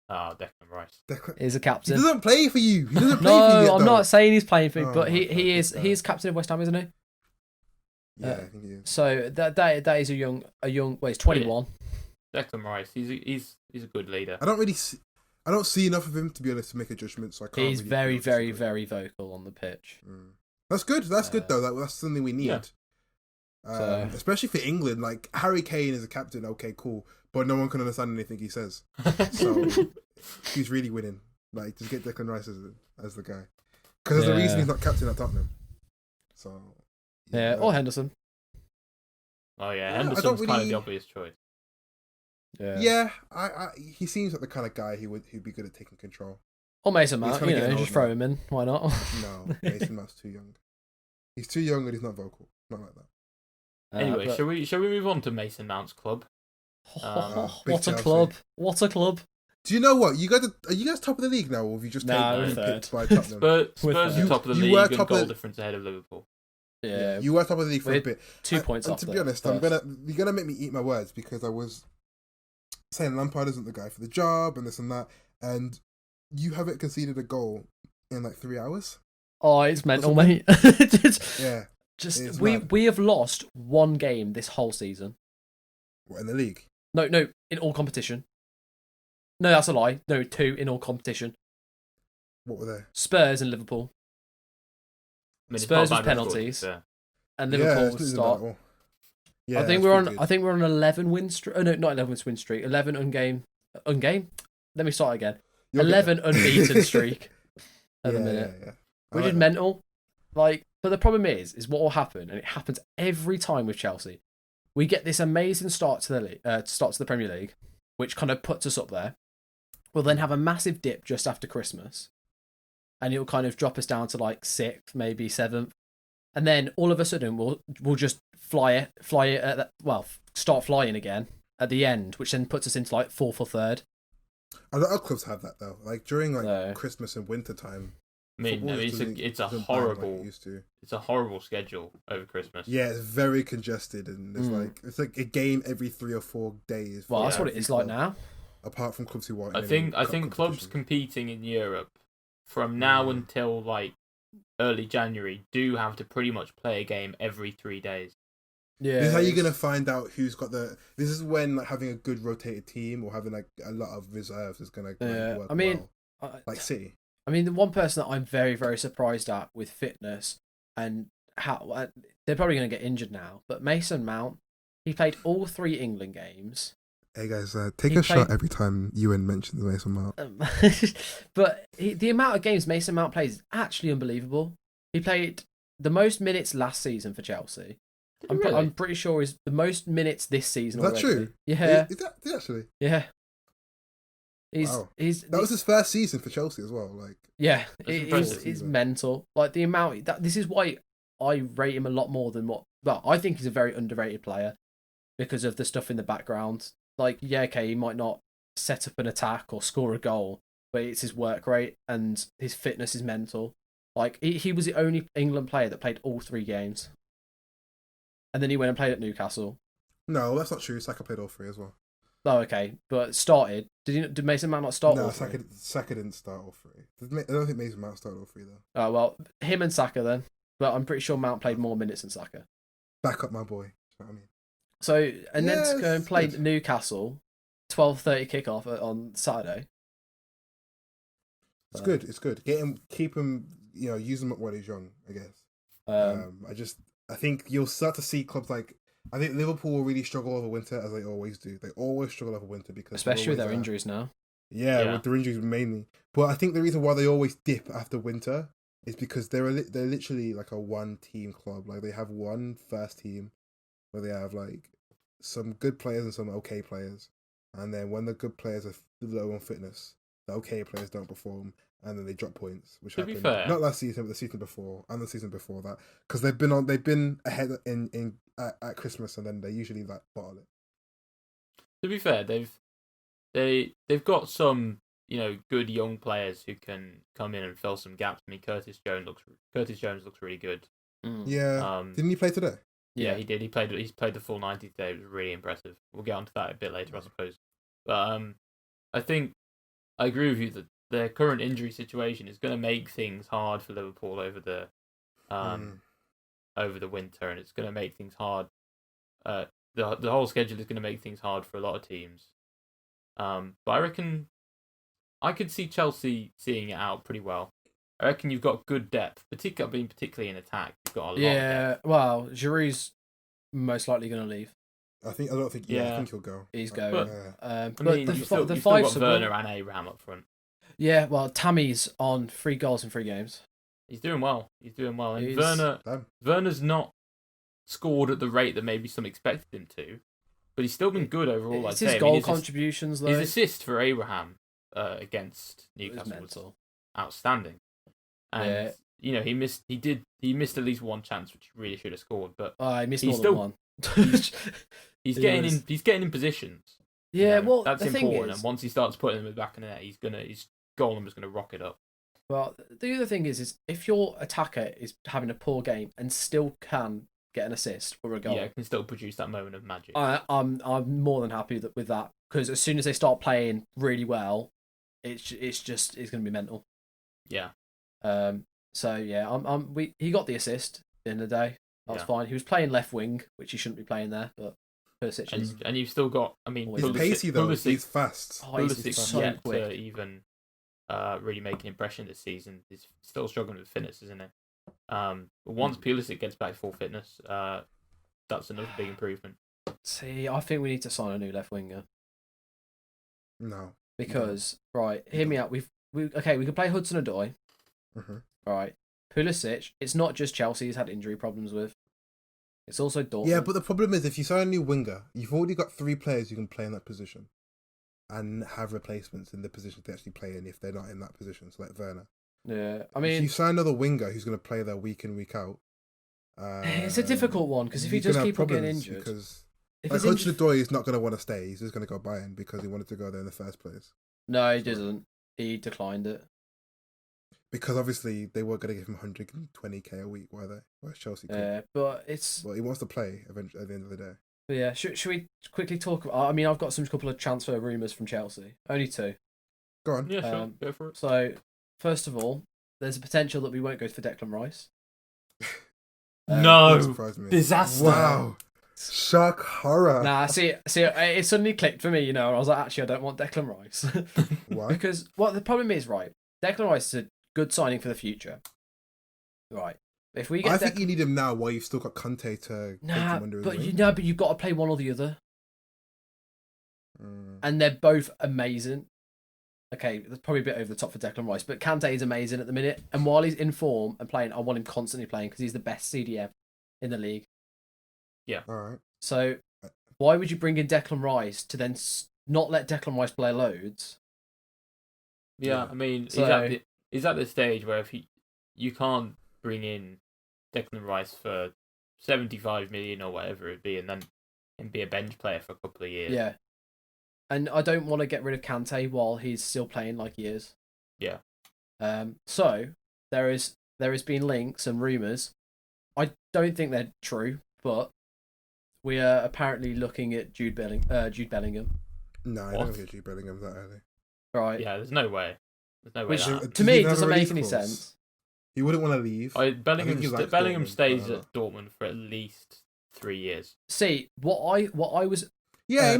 Oh, Declan Rice. is a He captain. doesn't play for you. He doesn't play for you. No, I'm not saying he's playing for me, Oh but my he God, is this he guy. is captain of West Ham, isn't he? Yeah, I think he is. So that is a young. Well, he's 21. Declan Rice. He's a good leader. I don't see enough of him to be honest to make a judgment. So I can't. He's really very, disagree. very, very vocal on the pitch. That's good. That's good though. That's something we need. Yeah. Especially for England, like Harry Kane is a captain. Okay, cool, but no one can understand anything he says. So he's really winning. Like, just get Declan Rice as the guy, because there's a reason he's not captain at Tottenham. So Yeah, or Henderson. Oh yeah, I Henderson's don't kind really- of the obvious choice. Yeah. he seems like the kind of guy who'd be good at taking control. Or Mason He's Mount. kinda You know, getting just old throw now. him in. Why not? No, Mason Mount's too young. He's too young and he's not vocal. Not like that. Anyway, shall we move on to Mason Mount's club? What a club! What a club! Do you know what? Are you guys top of the league now, or have you just taken picked by Tottenham? Spurs are top of the league and goal difference ahead of Liverpool. Yeah, you were top of the league for a bit. 2 points off. To be honest, you're gonna make me eat my words because I was saying Lampard isn't the guy for the job and this and that, and you haven't conceded a goal in like 3 hours. Oh, it's mental, mate. We have lost one game this whole season. What, in the league? No, in all competition. No, that's a lie. No, 2 in all competition. What were they? Spurs and Liverpool. Spurs with penalties, and Liverpool with start. Yeah, I think we're on 11 win streak. Oh no, not 11 win streak. 11 ungame. Let me start again. 11 unbeaten streak at the minute. Yeah. Which is mental. Like, but the problem is what will happen, and it happens every time with Chelsea. We get this amazing start to the league, start to the Premier League, which kind of puts us up there. We'll then have a massive dip just after Christmas, and it'll kind of drop us down to like 6th, maybe 7th, and then all of a sudden we'll just fly it start flying again at the end, which then puts us into like 4th or 3rd. A lot of clubs have that though, like during Christmas and winter time. It's a horrible schedule over Christmas. Yeah, it's very congested, and it's like a game every 3 or 4 days. Well, that's what it is like now. Apart from clubs who want, I think clubs competing in Europe from now until like early January do have to pretty much play a game every 3 days. Yeah, this is how you're gonna find out who's got the. This is when like having a good rotated team or having like a lot of reserves is gonna work. I mean, like City. I mean, the one person that I'm very, very surprised at with fitness and how they're probably going to get injured now, but Mason Mount, he played all 3 England games. Hey guys, take a shot every time Ewan mentions Mason Mount. But the amount of games Mason Mount plays is actually unbelievable. He played the most minutes last season for Chelsea. I'm pretty sure he's the most minutes this season. Is that true? Yeah. Is that actually? Yeah. That was his first season for Chelsea as well. Like, yeah, it's mental. Like the amount this is why I rate him a lot more than what. Well, I think he's a very underrated player because of the stuff in the background. Like, yeah, okay, he might not set up an attack or score a goal, but it's his work rate and his fitness is mental. Like he was the only England player that played all 3 games, and then he went and played at Newcastle. No, that's not true. Saka played all 3 as well. Oh, okay, but started. Did Mason Mount not start? No, all 3? Saka didn't start all 3. I don't think Mason Mount started all 3 though. Oh well, him and Saka then. But I'm pretty sure Mount played more minutes than Saka. Back up, my boy. You know what I mean? So then to go and play Newcastle, 12:30 kickoff on Saturday. It's good. It's good. Keep him. Use him up while he's young. I guess. I think you'll start to see clubs like. I think Liverpool will really struggle over winter, as they always do. They always struggle over winter because especially with their injuries now. Yeah, with their injuries mainly. But I think the reason why they always dip after winter is because they're literally like a one-team club. Like they have one first team where they have like some good players and some okay players, and then when the good players are low on fitness, the okay players don't perform, and then they drop points, which happened not last season, but the season before and the season before that, because they've been ahead at Christmas, and then they usually like bottle it. To be fair, they've got some good young players who can come in and fill some gaps. I mean, Curtis Jones looks really good. Yeah, didn't he play today? Yeah, he did. He's played the full 90 today. It was really impressive. We'll get onto that a bit later, I suppose. But I think I agree with you that their current injury situation is going to make things hard for Liverpool over the winter, and it's going to make things hard. The whole schedule is going to make things hard for a lot of teams. But I reckon I could see Chelsea seeing it out pretty well. I reckon you've got good depth, particularly in attack. You've got a lot of depth. Well, Giroud's most likely going to leave. I think he'll go. He's going. You've still got Werner and Abraham up front. Yeah, well, Tammy's on 3 goals in 3 games. He's doing well. And Werner's not scored at the rate that maybe some expected him to, but he's still been good overall. It's his goal contributions, though. His assist for Abraham against Newcastle was outstanding. And he missed at least one chance which he really should have scored, but he missed more than one. He's getting in positions. Yeah, well, that's the important. thing is, and once he starts putting them in the back of the net, his goal number's gonna rocket up. Well, the other thing is if your attacker is having a poor game and still can get an assist or a goal, can still produce that moment of magic. I'm more than happy with that, because as soon as they start playing really well, it's going to be mental. Yeah. So yeah, he got the assist at the end of the day. That's fine. He was playing left wing, which he shouldn't be playing there, but Pulisic is. And you've still got. I mean, he's pacey though. He's fast. Pulisic so yet quick. to even really make an impression this season. He's still struggling with fitness, isn't he? But once Pulisic gets back full fitness, that's another big improvement. See, I think we need to sign a new left winger. No. Because right, hear me out. We can play Hudson-Odoi. Mm-hmm. Right, Pulisic. It's not just Chelsea he's had injury problems with. It's also Dortmund. Yeah, but the problem is if you sign a new winger, you've already got 3 players who can play in that position, and have replacements in the position they actually play in if they're not in that position. So like Werner. Yeah, I mean, if you sign another winger who's going to play there week in week out, it's a difficult one because if he does keep on getting injured, because Hudson-Odoi is not going to want to stay. He's just going to go Bayern because he wanted to go there in the first place. No, he didn't. He declined it. Because obviously they were going to give him 120k a week, were they? Whereas Chelsea could. Yeah, but it's. Well, he wants to play eventually at the end of the day. But yeah, should we quickly talk about? I mean, I've got some couple of transfer rumours from Chelsea. Only 2. Go on. Yeah, sure. Go for it. So, first of all, there's a potential that we won't go for Declan Rice. No, disaster. Wow. Shock, horror. Nah, see, it suddenly clicked for me, you know, and I was like, actually, I don't want Declan Rice. Why? Because, the problem is, right, Declan Rice is a good signing for the future. Right. If we get I think you need him now while you've still got Conte to take him under his wing. But you've got to play one or the other. And they're both amazing. Okay, that's probably a bit over the top for Declan Rice, but Kante is amazing at the minute. And while he's in form and playing, I want him constantly playing because he's the best CDM in the league. Yeah. All right. So why would you bring in Declan Rice to then not let Declan Rice play loads? Yeah, I mean, he's at the stage where if you can't bring in Declan Rice for 75 million or whatever it'd be, and then be a bench player for a couple of years. Yeah. And I don't want to get rid of Kante while he's still playing like he is. Yeah. So there has been links and rumours. I don't think they're true, but we are apparently looking at Jude Bellingham. No, I don't think Jude Bellingham that early. Right. Yeah, there's no way. Which to me doesn't make any sense. He wouldn't want to leave. Bellingham stays at Dortmund for at least 3 years. See, what I was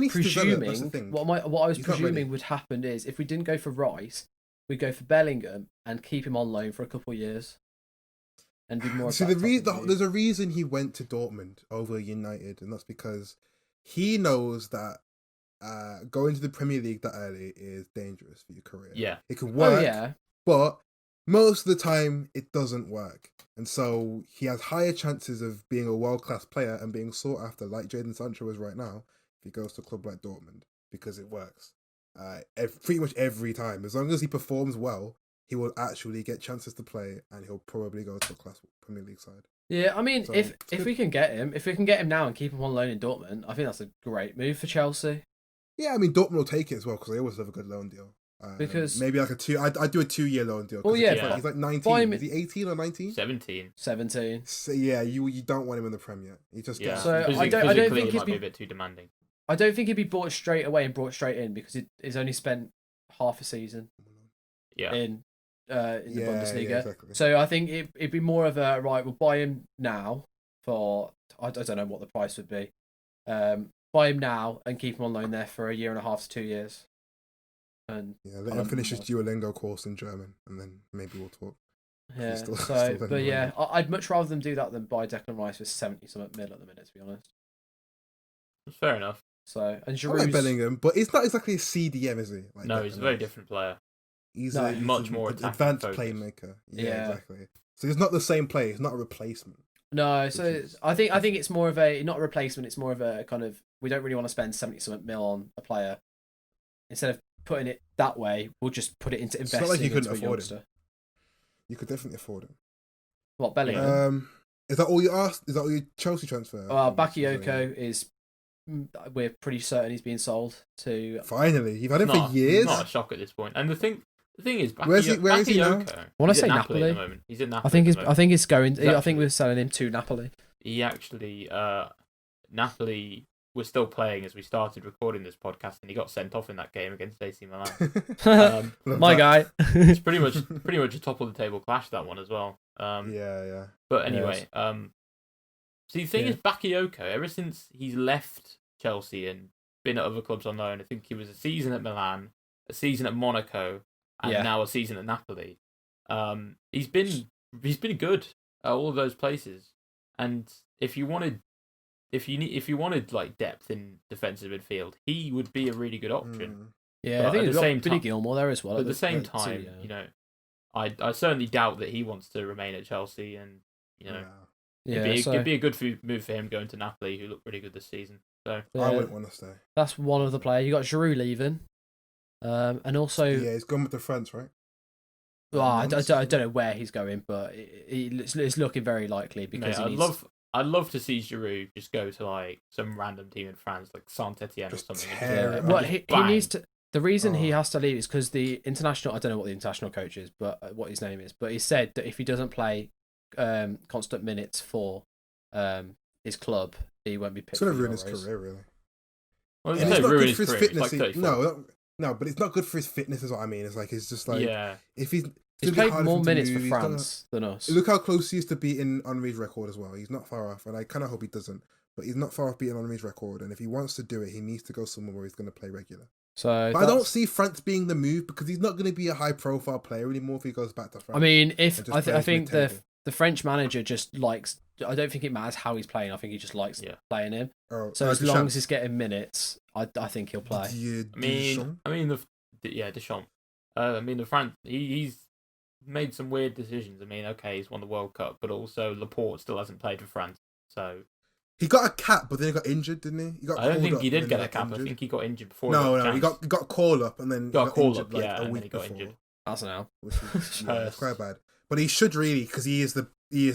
presuming, what I was presuming would happen is if we didn't go for Rice, we'd go for Bellingham and keep him on loan for a couple of years, and be more. See, there's a reason he went to Dortmund over United, and that's because he knows that going to the Premier League that early is dangerous for your career. Yeah, it can work, but most of the time it doesn't work, and so he has higher chances of being a world-class player and being sought after, like Jadon Sancho is right now, if he goes to a club like Dortmund, because it works pretty much every time. As long as he performs well, he will actually get chances to play, and he'll probably go to a class Premier League side. Yeah, I mean, so, if we can get him now and keep him on loan in Dortmund, I think that's a great move for Chelsea. Yeah, I mean, Dortmund will take it as well because they always have a good loan deal. Because maybe like I'd do a 2-year loan deal. Well, yeah, he's like 19. Is he 18 or 19? 17. So yeah, you don't want him in the Prem yet. He just So I don't think he'd be a bit too demanding. I don't think he'd be bought straight away and brought straight in because he's only spent half a season. Yeah. In the Bundesliga. Yeah, exactly. So I think it'd be more of a right. We'll buy him now for I don't know what the price would be. Buy him now and keep him on loan there for 1.5 to 2 years. And let him finish his Duolingo course in German, and then maybe we'll talk. Yeah. But yeah, I'd much rather them do that than buy Declan Rice for 70-something mil at the minute, to be honest. Fair enough. So and Giroud's... I like Bellingham, but he's not exactly a CDM, is he? Like no, he's a very different player. He's much more advanced focused. Playmaker. Yeah, exactly. So he's not the same player. He's not a replacement. No, so I think it's more of a not a replacement. It's more of a kind of we don't really want to spend 70-something mil on a player. Instead of putting it that way, we'll just put it into investing. It's not like you couldn't afford him. You could definitely afford him. What, Bellingham? Is that all you asked? Is that all your Chelsea transfer? Bakayoko is. We're pretty certain he's being sold to. Finally, you've had him for years. Not a shock at this point. And the thing is, where is he now? I want to say Napoli. At the moment. He's in Napoli. I think he's going. I think we're selling him to Napoli. He actually, Napoli was still playing as we started recording this podcast, and he got sent off in that game against AC Milan. My guy. It's pretty much a top of the table clash, that one as well. Yeah. But anyway, so the thing is, Bakayoko, ever since he's left Chelsea and been at other clubs on loan, I think he was a season at Milan, a season at Monaco, and now a season at Napoli. He's been good at all of those places, and if you wanted like depth in defensive midfield, he would be a really good option. Yeah, I think at the same time, Billy Gilmore there as well. At the same time, I certainly doubt that he wants to remain at Chelsea, and it'd be a good move for him going to Napoli, who looked really good this season. So I wouldn't want to stay. That's one of the players. You got Giroud leaving, and also he's gone with the France, right? Well, I don't know where he's going, but it's looking very likely because I'd love to see Giroud just go to like some random team in France, like Saint-Etienne or something. Well, he needs to. The reason he has to leave is because the international. I don't know what the international coach is, but what his name is. But he said that if he doesn't play constant minutes for his club, he won't be picked. It's going to ruin his career, really. Well, it's not good for his fitness. Like no, but it's not good for his fitness. Is what I mean. It's just like if he's played more minutes for France than us. Look how close he used to beating Henry's record as well. He's not far off, and I kind of hope he doesn't. But he's not far off beating Henry's record, and if he wants to do it, he needs to go somewhere where he's going to play regular. So, but I don't see France being the move because he's not going to be a high-profile player anymore if he goes back to France. I mean, I think the French manager just likes. I don't think it matters how he's playing. I think he just likes playing him. So as long as he's getting minutes, I think he'll play. Deschamps. The France. He's made some weird decisions. I mean, okay, he's won the World Cup, but also Laporte still hasn't played for France. So he got a cap, but then he got injured, didn't he? I don't think he did get a cap. I think he got injured before. No, he got called up and then got called injured, up, a and week then he got before, injured. That's now. Which is it's quite bad. But he should really, because he is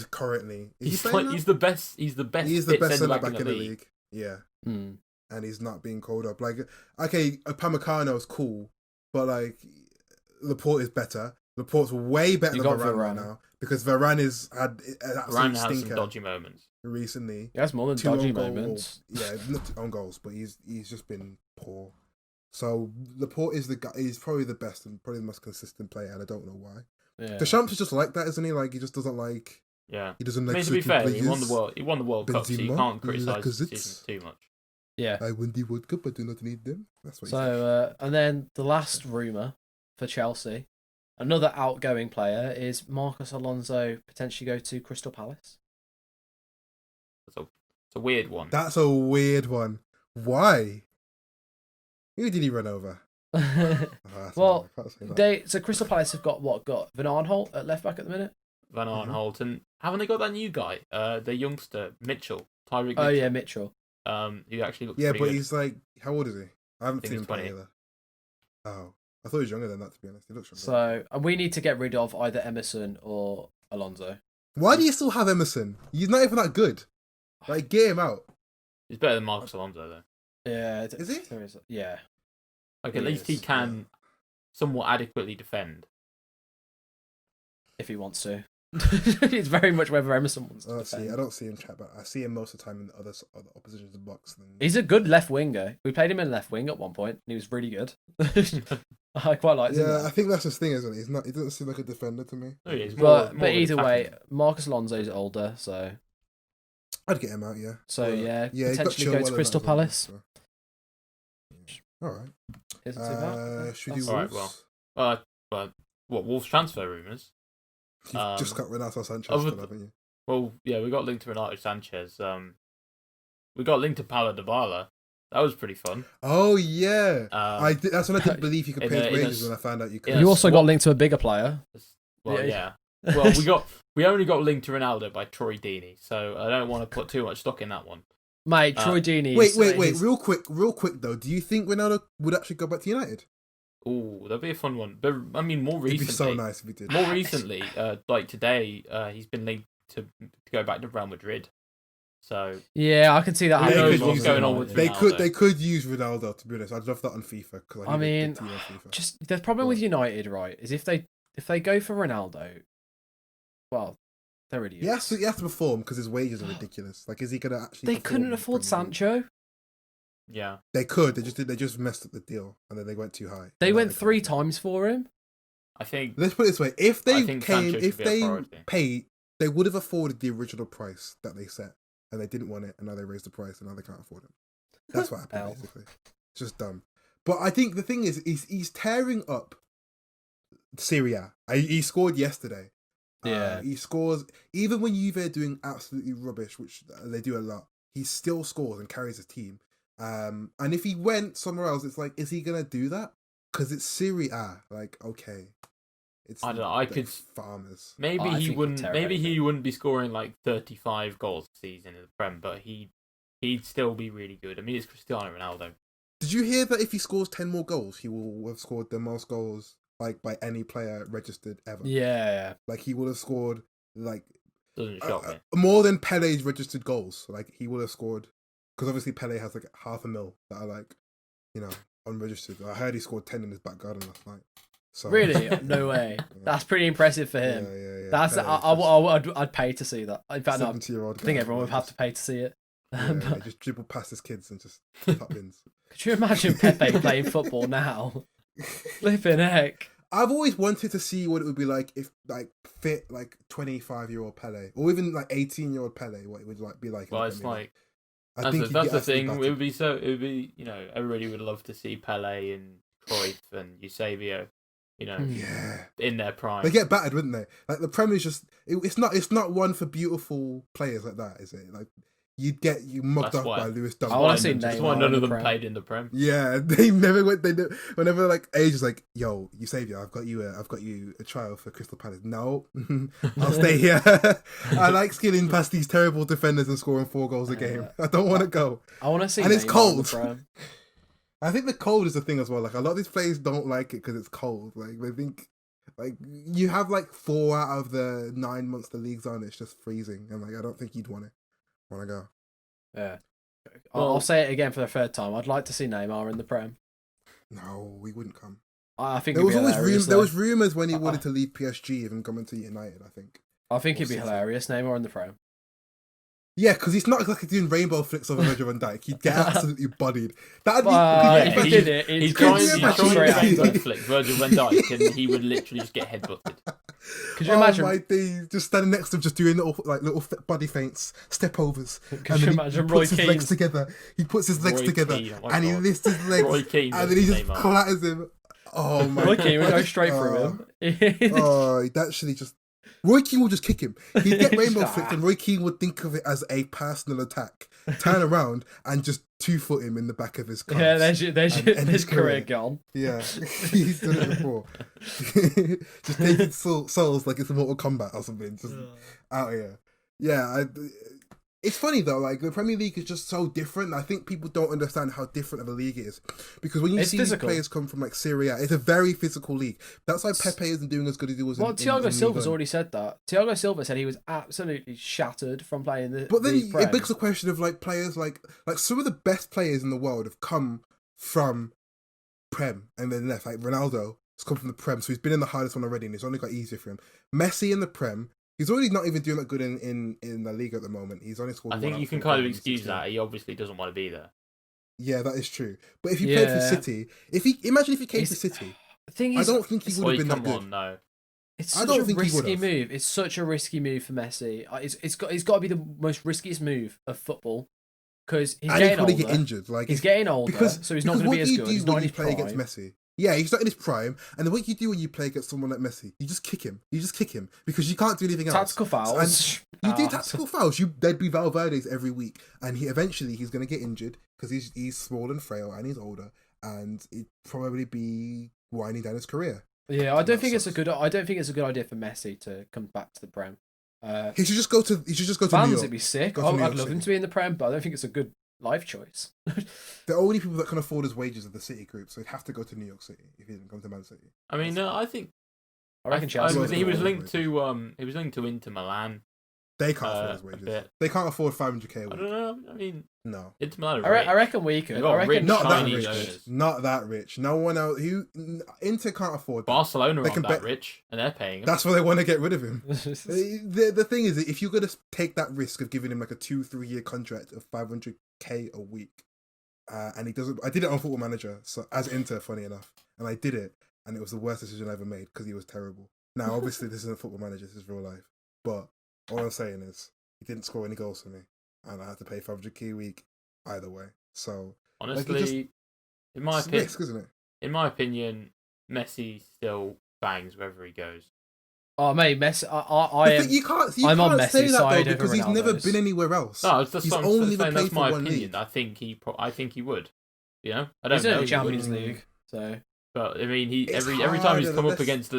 currently. He's the best. He's the best centre back in the league. Yeah, and he's not being called up. Like, okay, Upamecano's cool, but like Laporte is better. Laporte's way better than Varane right now because Varane had an absolute stinker. Some dodgy moments recently. He has more than dodgy moments. Not on goals, but he's just been poor. So Laporte is the guy. He's probably the best and probably the most consistent player, and I don't know why. Yeah. Deschamps is just like that, isn't he? Like he just doesn't like. Yeah, he doesn't like. To be fair, he won the World Cup, so you can't criticise his decisions too much. Yeah, I win the World Cup. I do not need them. That's what. So, and then the last rumor for Chelsea, another outgoing player is Marcos Alonso potentially go to Crystal Palace. It's a weird one. That's a weird one. Why? Who did he run over? So Crystal Palace have got Van Aanholt at left back at the minute. Van Aanholt, and haven't they got that new guy, the youngster Mitchell, Tyreek Mitchell? Oh yeah, Mitchell. Who actually looks pretty good. He's like, how old is he? I haven't seen him play either. Oh, I thought he was younger than that. To be honest, he looks younger. So we need to get rid of either Emerson or Alonso. Why do you still have Emerson? He's not even that good. Like, get him out. He's better than Marcos Alonso though. Yeah, is he? Yeah. Like at least he can somewhat adequately defend. If he wants to. It's very much whether Emerson wants to defend. I don't see him chat, but I see him most of the time in the other opposition's box. He's a good left winger. We played him in left wing at one point, and he was really good. I quite liked him. Yeah, I think that's his thing, isn't it? He doesn't seem like a defender to me. Oh, yeah, but either way, Marcus Alonso's older, so I'd get him out. Yeah. So potentially go to Crystal Palace. So. All right. Isn't too bad. Should we do Wolves? Well, what Wolves transfer rumours? You've just got Renato Sanchez, haven't you? Well, yeah, we got linked to Renato Sanchez. We got linked to Paulo Dybala. That was pretty fun. Oh yeah, that's when I didn't believe you could pay his wages when I found out you could. You also got linked to a bigger player. Well, yeah. Well, we only got linked to Ronaldo by Troy Deeney, so I don't want to put too much stock in that one. Mate, Troy Deeney. Wait, real quick though. Do you think Ronaldo would actually go back to United? Oh, that'd be a fun one. But I mean, more recently, it'd be so nice if he did. More recently, like today, he's been linked to go back to Real Madrid. So yeah, I can see that. Who knows what's going on on with They Ronaldo. could use Ronaldo, to be honest. I'd love that on FIFA. I mean, just the problem with United, right, is if they go for Ronaldo, well, they're idiots. He has to perform because his wages are ridiculous. Like, is he gonna actually? They couldn't afford Sancho. Yeah, they could. They just messed up the deal, and then they went too high. They went 3 times for him. I think. Let's put it this way: if they Sancho paid, they would have afforded the original price that they set, and they didn't want it, and now they raised the price, and now they can't afford it. That's what happened, basically. It's just dumb. But I think the thing is he's tearing up Serie A. He scored yesterday. Yeah. He scores, even when Juve are doing absolutely rubbish, which they do a lot, he still scores and carries his team. And if he went somewhere else, it's like, is he going to do that? Because it's Serie A. Like, okay. It's I don't know. I could farmers. Maybe he wouldn't. Maybe he wouldn't be scoring like 35 goals a season in the Prem, but he'd still be really good. I mean, it's Cristiano Ronaldo. Did you hear that if he scores 10 more goals, he will have scored the most goals like by any player registered ever? Yeah. Like he will have scored like Doesn't shock me. More than Pele's registered goals. Like he will have scored, because obviously Pele has like 500,000 that are like, unregistered. I heard he scored 10 in his back garden last night. So, really? No way. That's pretty impressive for him. Yeah. That's I'd pay to see that. In fact, I think everyone would have to pay to see it. Just dribble past his kids and just tap ins. Could you imagine Pepe playing football now? Flipping heck. I've always wanted to see what it would be like if like fit like 25-year-old Pele, or even like 18-year-old Pele, what it would like be like. Well, it's like that's the thing. It would be everybody would love to see Pele and Cruyff and Eusebio, in their prime. They get battered, wouldn't they? Like the Premier is just it's not one for beautiful players like that, is it? Like you'd get mugged up by Lewis Dunk. I want to see That's why none of them played in the Prem. Yeah, they never went. Whenever like Age is like, "Yo, Eusebio, I've got you a trial for Crystal Palace." No, I'll stay here. I like skilling past these terrible defenders and scoring 4 goals a game. I don't want to go. I want to see, and it's cold. I think the cold is the thing as well. Like a lot of these players don't like it because it's cold. Like they think, like you have like 4 out of the 9 months the league's on, it's just freezing, and like I don't think you'd want to go. Yeah. I'll say it again for the 3rd time. I'd like to see Neymar in the Prem. No, we wouldn't come. I think there was rumours when he wanted to leave PSG, even coming to United. I think it'd be hilarious. Neymar in the Prem. Yeah, because he's not like doing rainbow flicks over Virgil van Dijk. He'd get absolutely bodied. He's trying to rainbow flick Virgil van Dijk, and he would literally just get headbutted. Could you imagine? My days, just standing next to him, just doing little body feints, step overs. Could you imagine Roy Keane? Legs together. He puts his legs together, and he lifts his legs, and then he just clatters him. Oh my! Roy Keane would go straight through him. He'd actually just. Roy Keane would just kick him. He'd get rainbow flicked, and Roy Keane would think of it as a personal attack, turn around and just 2-foot him in the back of his car. Yeah, there's his career gone. Yeah, he's done it before. Just taking souls like it's a Mortal Kombat or something. Just out here. Yeah, it's funny though. Like the Premier League is just so different. I think people don't understand how different of a league it is, because when you see these players come from like Serie A, it's a very physical league. That's why Pepe isn't doing as good as he was. Well, Thiago Silva's already said that. Thiago Silva said he was absolutely shattered from playing the. But then it begs the question of like players like some of the best players in the world have come from Prem and then left. Like Ronaldo has come from the Prem, so he's been in the hardest one already, and it's only got easier for him. Messi in the Prem. He's already not even doing that good in La Liga at the moment. He's only scored. I think you can kind of excuse that. He obviously doesn't want to be there. Yeah, that is true. But if he played for City, if he came to City, I don't think he would have been that good. No. It's such a risky move. It's such a risky move for Messi. It's got to be the most riskiest move of football, because he's getting older. Get injured. Like he's getting older, so he's not going to be as good. He's not in his prime. Against Messi. Yeah, he's not in his prime, and then what you do when you play against someone like Messi, you just kick him. You just kick him because you can't do anything else. Tactical fouls. And you do tactical fouls. They'd be Valverde's every week, and eventually he's going to get injured because he's small and frail and he's older, and it'd probably be winding down his career. Yeah, I don't think it's a good idea for Messi to come back to the Prem. He should just go to. He should just go to Fans New York. Would be sick. I'd love him to be in the Prem, but I don't think it's a good life choice. The only people that can afford his wages are the City group, so he'd have to go to New York City if he didn't come to Man City. I mean, I think I reckon Chelsea. He was linked to Inter Milan They can't afford his wages. They can't afford 500k a week. I don't know. I mean, no. It's Milan. I reckon we could. I reckon not that rich. Not that rich. No one else. Inter can't afford that. Barcelona aren't that rich, and they're paying him. That's why they want to get rid of him. the thing is, if you're going to take that risk of giving him like a 2-3 year contract of 500k a week, and he doesn't. I did it on Football Manager, so as Inter, funny enough, and I did it, and it was the worst decision I ever made because he was terrible. Now, obviously, this isn't Football Manager. This is real life, but. All I'm saying is, he didn't score any goals for me, and I had to pay 500k a week either way. So honestly, in my opinion, risk, isn't it? In my opinion, Messi still bangs wherever he goes. Oh mate, Messi! You can't on Messi's say that side though because he's never been anywhere else. No, he's only played that's my for one opinion. league. I think he would. You know, I don't he's know. in the Champions League, so. But I mean, every time he's come up against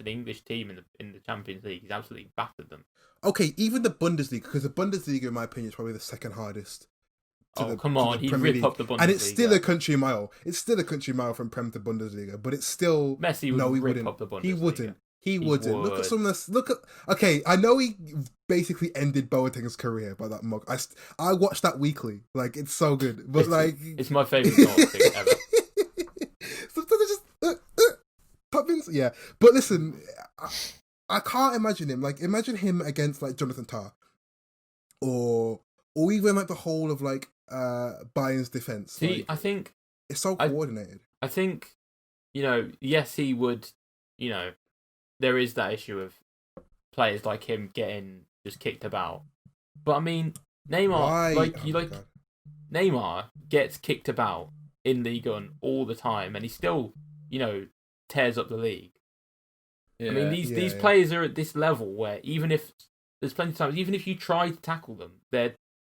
an English team in the Champions League, he's absolutely battered them. Okay, even the Bundesliga, because the Bundesliga, in my opinion, is probably the second hardest. Come on, he'd rip up the Bundesliga, and it's still a country mile. It's still a country mile from Prem to Bundesliga, but it's still Messi would rip up the Bundesliga. He wouldn't. Look at some of this. Okay, I know he basically ended Boateng's career by that mug. I watched that weekly. Like, it's so good. But it's my favourite thing ever. Sometimes I just pop in. Yeah, but listen, I can't imagine him. Like, imagine him against like Jonathan Tah, or even like the whole of like Bayern's defense. See, like, I think it's so coordinated. I think, yes, he would. There is that issue of players like him getting just kicked about. But I mean, Neymar, Neymar gets kicked about in Ligue 1 all the time, and he still, tears up the league. Yeah. I mean, these players are at this level where even if there's plenty of times, even if you try to tackle them,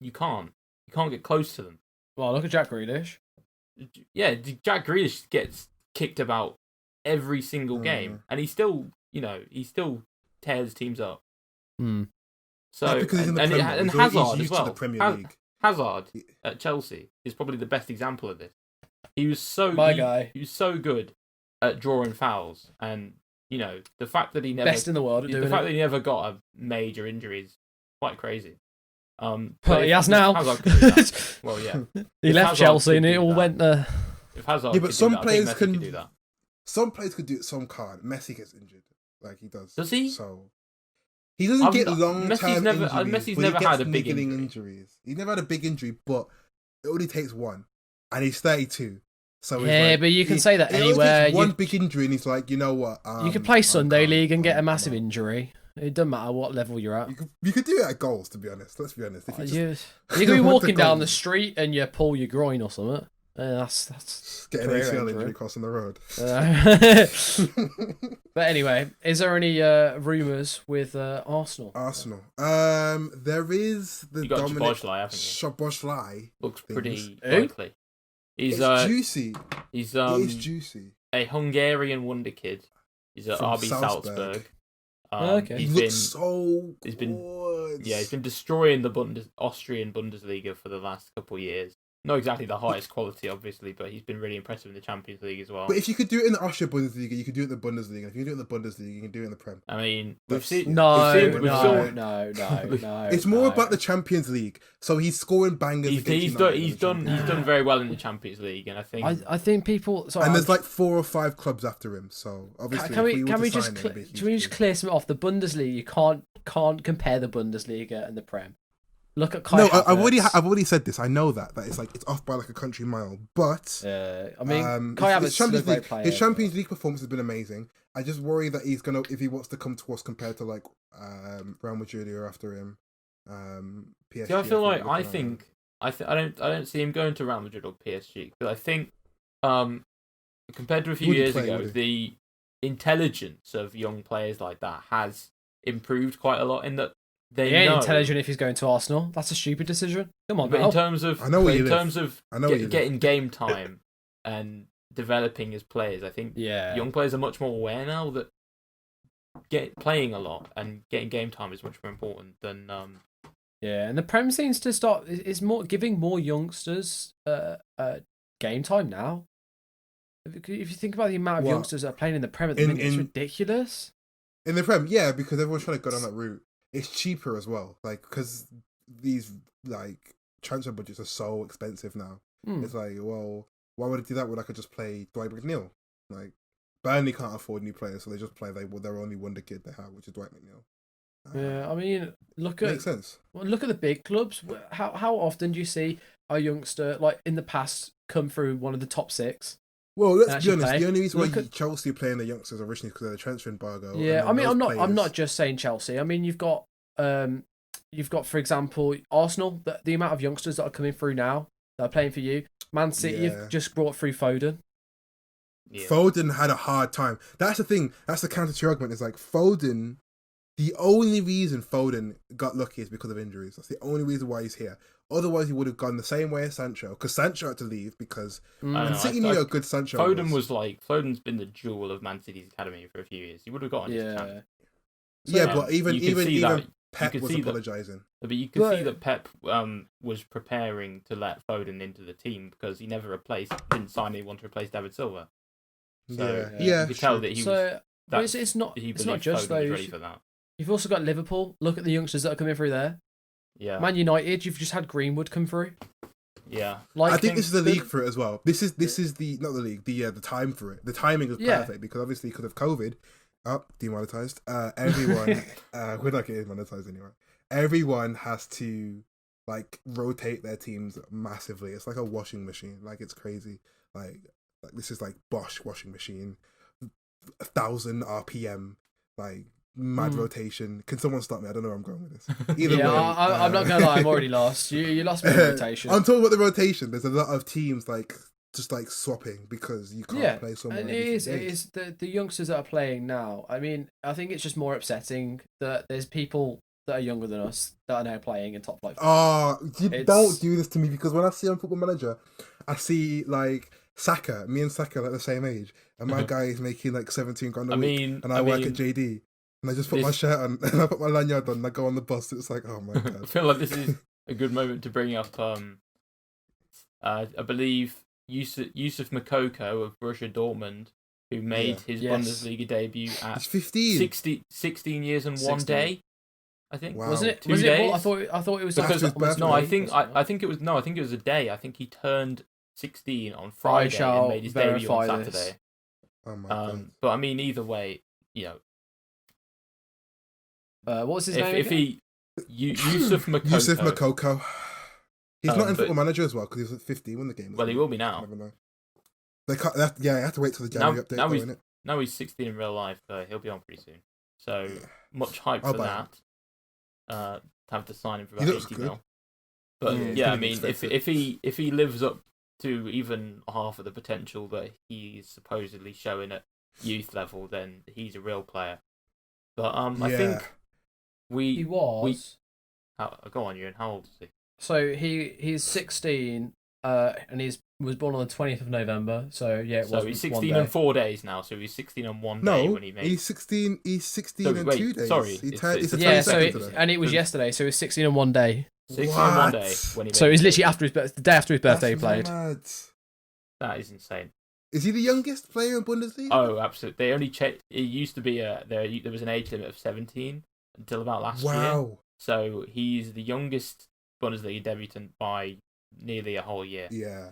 you can't get close to them. Well, look at Jack Grealish. Yeah, Jack Grealish gets kicked about every single game, and he still tears teams up. So because he's in the Premier League. And Hazard as well. The Premier League. Hazard at Chelsea is probably the best example of this. He was so He was so good at drawing fouls, and the fact that he never best in the world at doing that he never got a major injury is quite crazy. But he has now. Well, yeah, he left Chelsea and it all went there. If Hazard, but some players can do that. Some players could do it, some can't. Messi gets injured, like he does. Does he? So he doesn't get long-term injuries. Messi's never had a big injuries. He's never had a big injury, but it only takes one, and he's 32. So yeah, but you can say that anywhere. One big injury, and he's like, you know what? You could play Sunday League and get a massive injury. It doesn't matter what level you're at. You could do it at goals, to be honest. Let's be honest. You could be walking down the street and you pull your groin or something. That's getting an ACL injury crossing the road. But anyway, is there any rumours with Arsenal? There is the Dominic Szoboszlai. Looks things. Pretty likely. It's juicy. He's it is juicy. A Hungarian wonder kid. He's at RB Salzburg. Okay. He looks so good. He's been destroying the Austrian Bundesliga for the last couple of years. Not exactly the highest quality, obviously, but he's been really impressive in the Champions League as well. But if you could do it in the Austrian Bundesliga, you could do it in the Bundesliga. If you can do it in the Bundesliga, you can do it in the Prem. I mean, we've seen. No. It's more about the Champions League. So he's scoring bangers. He's done very well in the Champions League, and I think people. Sorry, and there's like 4 or 5 clubs after him. So obviously, can we just clear something off? The Bundesliga, you can't compare the Bundesliga and the Prem. Look at Kai Havertz. I've already said this. I know that it's like it's off by like a country mile. But I mean, Kai Havertz is a great player. His Champions League performance has been amazing. I just worry that he's gonna, if he wants to come to us compared to like Real Madrid or after him, PSG. See, I feel like I don't see him going to Real Madrid or PSG. But I think compared to a few years ago, the intelligence of young players like that has improved quite a lot. In that. He ain't intelligent if he's going to Arsenal. That's a stupid decision. Come on, but in terms of getting game Yeah. time and developing as players, I think young players are much more aware now that playing a lot and getting game time is much more important than. And the Prem seems to start is more giving more youngsters game time now. If you think about the amount of youngsters that are playing in the Prem at the minute, it's ridiculous. In the Prem, yeah, because everyone's trying to go down that route. it's cheaper as well. Like, because these like transfer budgets are so expensive now. It's like, well, why would I do that when I could just play Dwight McNeil? Like, Burnley can't afford new players, so they just play their only wonder kid they have, which is Dwight McNeil. Yeah, I mean, Makes sense. Look at the big clubs. How often do you see a youngster like in the past come through one of the top 6? Well, let's be honest. play? The only reason why Chelsea are playing the youngsters originally is because of the transfer embargo. Yeah, I mean, I'm not just saying Chelsea. I mean, you've got for example Arsenal. The amount of youngsters that are coming through now that are playing for you. Man City, you've just brought through Foden. Yeah. Foden had a hard time. That's the thing. That's the counter to your argument. Is like Foden. The only reason Foden got lucky is because of injuries. That's the only reason why he's here. Otherwise, he would have gone the same way as Sancho. Because Sancho had to leave because City knew how good Sancho was. Foden's been the jewel of Man City's academy for a few years. He would have gotten his chance. But even Pep was apologising. But you could see that Pep was preparing to let Foden into the team because he never didn't sign anyone to replace David Silva. So you could tell that he was. It's not just Foden those. was ready for that. You've also got Liverpool. Look at the youngsters that are coming through there. Yeah. Man United, you've just had Greenwood come through. Yeah. I think this is the league for it as well. This is the not the league, the time for it. The timing was perfect because obviously because of COVID, demonetized. Everyone we're not getting monetized anyway. Everyone has to like rotate their teams massively. It's like a washing machine. Like it's crazy. Like this is like Bosch washing machine, 1,000 RPM, like mad rotation. Can someone stop me? I don't know where I'm going with this. Either way, I'm not gonna lie. I'm already lost. You lost me in rotation. I'm talking about the rotation. There's a lot of teams like just like swapping because you can't play someone. And it is the youngsters that are playing now. I mean, I think it's just more upsetting that there's people that are younger than us that are now playing in top flight. Don't do this to me because when I see on Football Manager, I see like Saka. Me and Saka are like the same age, and my guy is making like 17 grand a week, and I work at JD. And I just put my shirt on, and I put my lanyard on, and I go on the bus. It's like, oh my god! I feel like this is a good moment to bring up. I believe Yusuf Moukoko of Borussia Dortmund, who made his Bundesliga debut at 15. 16 years and 1 day. I think wasn't it 2 days? I thought it was because I think it was a day. I think he turned 16 on Friday and made his debut on Saturday. Oh my god! But I mean, either way, what was his name? Yusuf Moukoko. Yusuf Moukoko. He's not in Football Manager as well because he was 15 when the game was. Well, he will be now. I never know. They can't. You have to wait till the January update. Now he's 16 in real life, but he'll be on pretty soon. So much hype for that. Have to sign him for about 80 mil. But I mean, if he lives up to even half of the potential that he's supposedly showing at youth level, then he's a real player. But I think he was. Go on, Ewan. How old is he? So he's 16, and he was born on the 20th of November. So he's 16 and 4 days now. So he's 16 and 1 day when he made. He's 16. He's 16 and 2 days. Sorry, and it was yesterday. So it was 16 and 1 day. 16 and 1 day when he made. So it was literally the day after his birthday he played. Mad. That is insane. Is he the youngest player in Bundesliga? Oh, absolutely. They only checked. It used to be there was an age limit of 17 until about last year. So he's the youngest Bundesliga debutant by nearly a whole year. Yeah.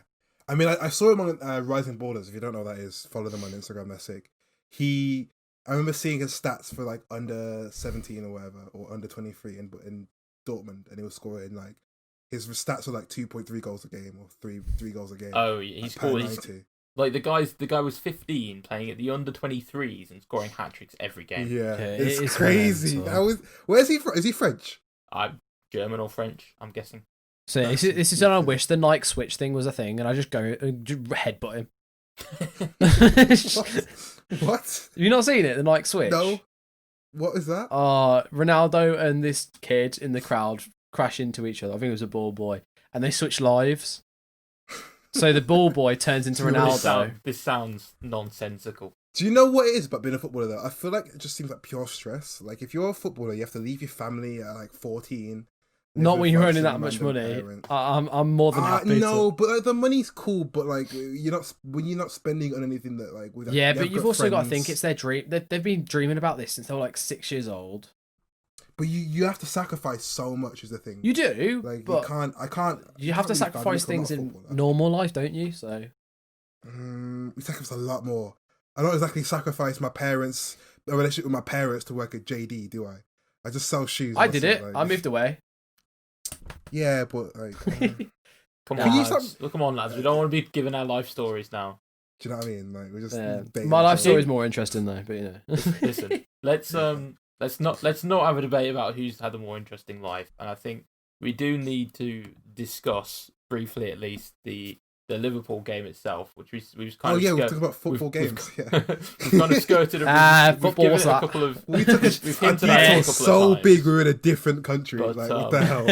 I mean, I saw him on Rising Borders. If you don't know what that is, follow them on Instagram. They're sick. I remember seeing his stats for like under 17 or whatever, or under 23 in Dortmund, and he was scoring like his stats were like 2.3 goals a game or three goals a game. Oh, he scored. Like the guy was 15 playing at the under 23s and scoring hat tricks every game. Yeah, it's crazy. Where's he from? Is he French? German or French, I'm guessing. So this is when I wish the Nike Switch thing was a thing, and I just go and just headbutt him. What? Have you not seen it? The Nike Switch? No. What is that? Ronaldo and this kid in the crowd crash into each other. I think it was a ball boy, and they switch lives. So the ball boy turns into Ronaldo. This sounds nonsensical. Do you know what it is about being a footballer though? I feel like it just seems like pure stress. Like if you're a footballer, you have to leave your family at like 14. Not when you're earning that much money. I'm more than happy. No, but like, the money's cool. But like you're not spending on anything that like. But you've also got to think it's their dream. They've been dreaming about this since they were like 6 years old. But you have to sacrifice so much is the thing. You do, like but I can't. You have to sacrifice things in normal life, don't you? So we sacrifice a lot more. I don't exactly sacrifice a relationship with my parents to work at JD, do I? I just sell shoes. I did it. Like, I moved away. Yeah, but like, come on, lads. We don't want to be giving our life stories now. Do you know what I mean? Like, we're just my life story is more interesting though. But listen, let's not have a debate about who's had a more interesting life. And I think we do need to discuss briefly, at least, the Liverpool game itself, which we was kind of. Oh yeah, we're talking about football games. We've kind of skirted. Football was that? We took it so big. We were in a different country. But, like what the hell?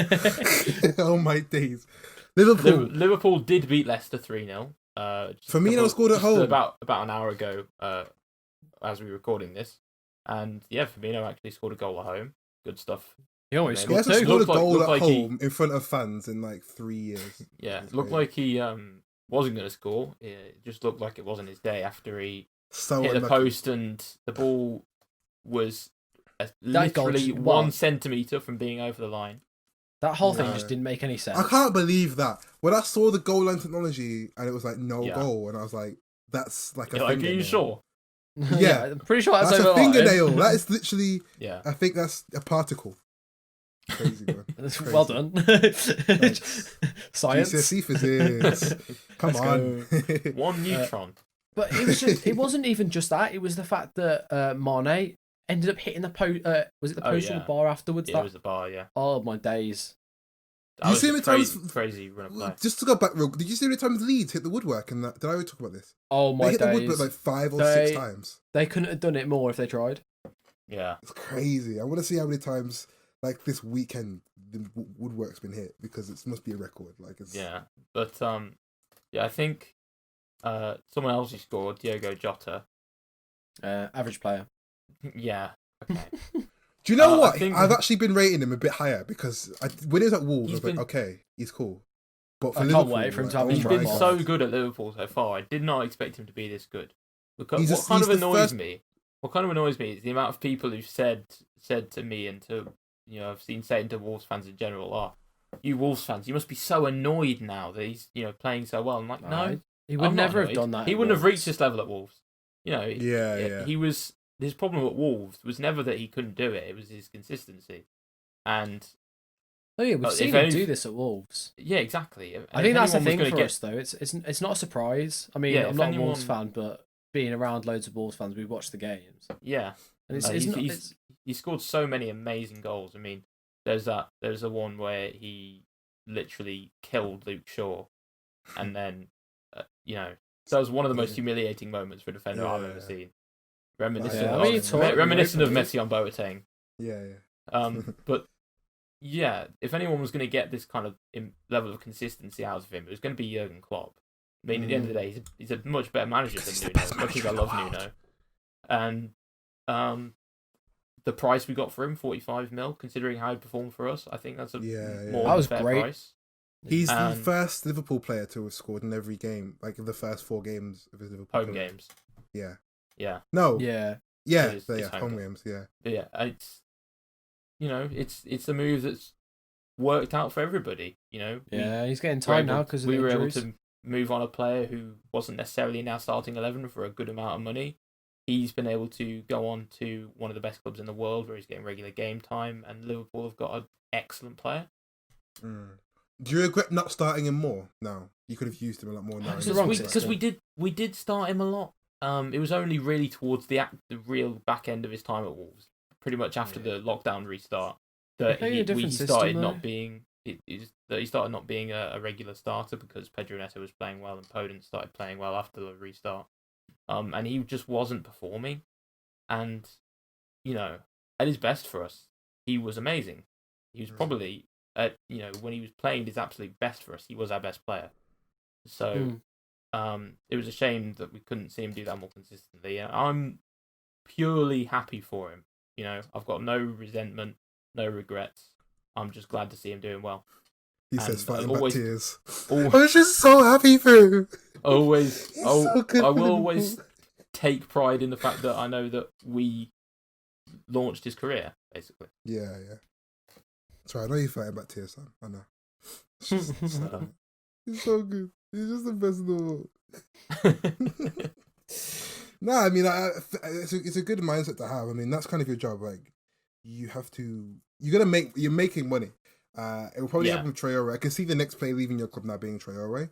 Oh my days! Liverpool did beat Leicester 3-0. Firmino scored at home about an hour ago, as we were recording this, and yeah, Firmino actually scored a goal at home. Good stuff. He always scored two. He scored a goal at home in front of fans in like 3 years. Yeah, it looked like he wasn't going to score. It just looked like it wasn't his day after he hit the post and the ball was literally 1 centimetre from being over the line. That whole thing just didn't make any sense. I can't believe that. When I saw the goal line technology and it was like no goal, and I was like, that's like a fingernail. Are you sure? Yeah. I'm pretty sure that's a fingernail. That is literally, I think that's a particle. Crazy, man. Crazy. Well done. Science. GCSE physics. Come on. 1 neutron. But it wasn't even just that. It was the fact that Mane ended up hitting the post. Was it the post or the bar afterwards? Yeah, it was the bar, yeah. Oh, my days. Did you see how many times? Crazy run of play. Just to go back real, did you see how many times Leeds hit the woodwork? And did I already talk about this? Oh, my days. They hit the woodwork like 5 or 6 times. They couldn't have done it more if they tried. Yeah. It's crazy. I want to see how many times, like this weekend, the woodwork's been hit, because it must be a record. Like it's... Yeah. But, I think someone else who scored, Diogo Jota. Average player. Yeah. Okay. Do you know what? I've actually been rating him a bit higher because when he was at Wolves, I was like, okay, he's cool. But for Liverpool, can't wait for him to have he's been so good at Liverpool so far. I did not expect him to be this good. What kind of annoys me is the amount of people who've said to me and to I've seen saying to Wolves fans in general, you Wolves fans, you must be so annoyed now that he's playing so well. I'm like, no, he would never have done that. He wouldn't have reached this level at Wolves. He was. His problem at Wolves was never that he couldn't do it; it was his consistency. And we've seen him do this at Wolves. Yeah, exactly. I think that's the thing for us, though. It's not a surprise. I mean, I'm not a Wolves fan, but being around loads of Wolves fans, we watch the games. Yeah, and he scored so many amazing goals. I mean, there's a one where he literally killed Luke Shaw, and then that was one of the most humiliating moments for a defender I've ever seen. Reminiscent of Messi on Boateng. Yeah. But yeah, if anyone was going to get this kind of level of consistency out of him, it was going to be Jurgen Klopp. I mean, at the end of the day, he's a much better manager than Nuno, as much as I love Nuno. And the price we got for him, 45 mil, considering how he performed for us, I think that's more than a fair price. He's the first Liverpool player to have scored in every game, like in the first 4 games of his Liverpool home games. Yeah. Yeah. No. Yeah. Yeah. Home games. Yeah. But yeah, it's a move that's worked out for everybody. He's getting time now because we were able to move on a player who wasn't necessarily in our starting 11 for a good amount of money. He's been able to go on to one of the best clubs in the world where he's getting regular game time, and Liverpool have got an excellent player. Do you regret not starting him more? No, you could have used him a lot more now. Because we did start him a lot. It was only really towards the real back end of his time at Wolves, pretty much after the lockdown restart, that he started not being a regular starter because Pedro Neto was playing well and Podence started playing well after the restart, and he just wasn't performing, and at his best for us, he was amazing. He was probably when he was playing his absolute best for us, he was our best player. So. It was a shame that we couldn't see him do that more consistently. I'm purely happy for him. I've got no resentment, no regrets. I'm just glad to see him doing well. He says, fighting back tears. I was just so happy for him. I will always take pride in the fact that I know that we launched his career, basically. Yeah. Sorry, I know you're fighting back to your son. I know. He's so good. He's just the best in the world. Nah, I mean, it's a good mindset to have. I mean, that's kind of your job. Like, you're making money. It will probably happen with Traore. I can see the next player leaving your club now being Traore.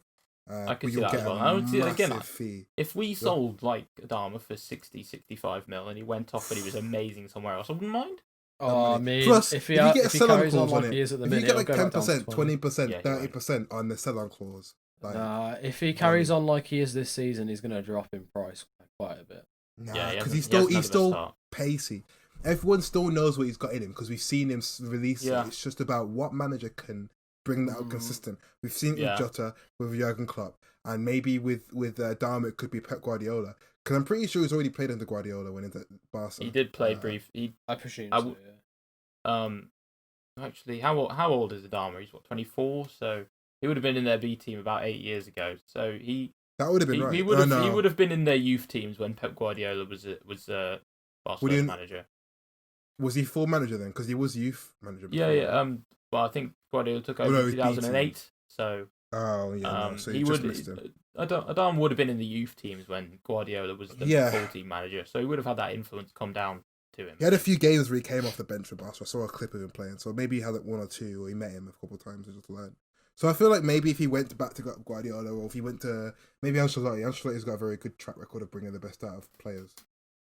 I can see that as well. I would see again. Fee. If we sold like Adama for 65 mil and he went off and he was amazing somewhere else, I wouldn't mind. Oh, I mean, plus, if he get a sell-on carries on clause like he is at the if minute, you get like it'll go 10%, 20%, Yeah, 30% on the sell-on clause. Like, if he carries on like he is this season, he's going to drop in price quite a bit. Nah, because he's still pacey. Everyone still knows what he's got in him because we've seen him release it. It's just about what manager can bring that out consistent. We've seen it with Jota, with Jurgen Klopp, and maybe with Dharma it could be Pep Guardiola. Because I'm pretty sure he's already played under Guardiola when into Barca. He did play brief. I presume so, yeah. Actually, how old is Adama? He's 24, so he would have been in their B team about 8 years ago. So that would have been right. He would have been in their youth teams when Pep Guardiola was Barcelona's manager. Was he full manager then? Because he was youth manager before. Yeah. Well, I think Guardiola took over in 2008. So. Oh yeah. So he missed him. Adam would have been in the youth teams when Guardiola was the full team manager, so he would have had that influence come down to him. He had a few games where he came off the bench for Barca. I saw a clip of him playing, so maybe he had like one or two, or he met him a couple of times and just learned. So I feel like maybe if he went back to Guardiola, or if he went to maybe Ancelotti's got a very good track record of bringing the best out of players.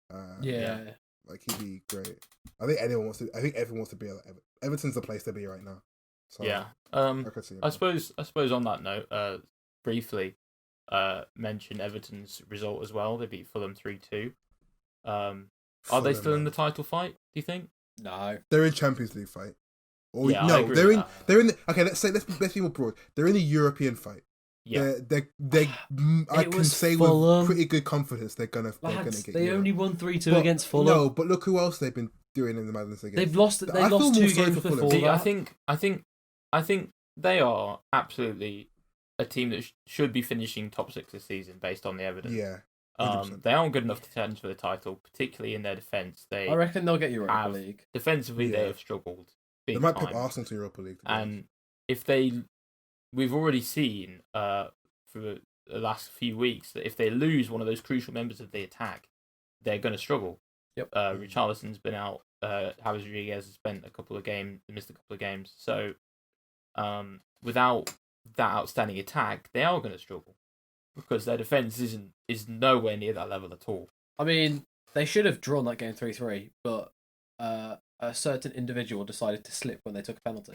Like he'd be great. I think everyone wants to be like Everton's the place to be right now. So, yeah. I suppose on that note, briefly, mention Everton's result as well. They beat Fulham 3-2. Are they still in the title fight? Do you think? No, they're in Champions League fight. They're in the. Okay, let's be more broad. They're in the European fight. Yeah, I can say with pretty good confidence they're gonna get. They only won 3-2 against Fulham. No, but look who else they've been doing in the Madness against. They've lost 2 games before that. I think they are absolutely a team that should be finishing top 6 this season based on the evidence. Yeah. They aren't good enough to challenge for the title, particularly in their defence. I reckon they'll get Europa League. Defensively, they have struggled. They might put Arsenal to Europa League. And we've already seen for the last few weeks that if they lose one of those crucial members of the attack, they're going to struggle. Yep. Richarlison's been out. James Rodriguez has missed a couple of games. So, without that outstanding attack, they are going to struggle because their defense is nowhere near that level at all. I mean, they should have drawn that game 3-3, but a certain individual decided to slip when they took a penalty.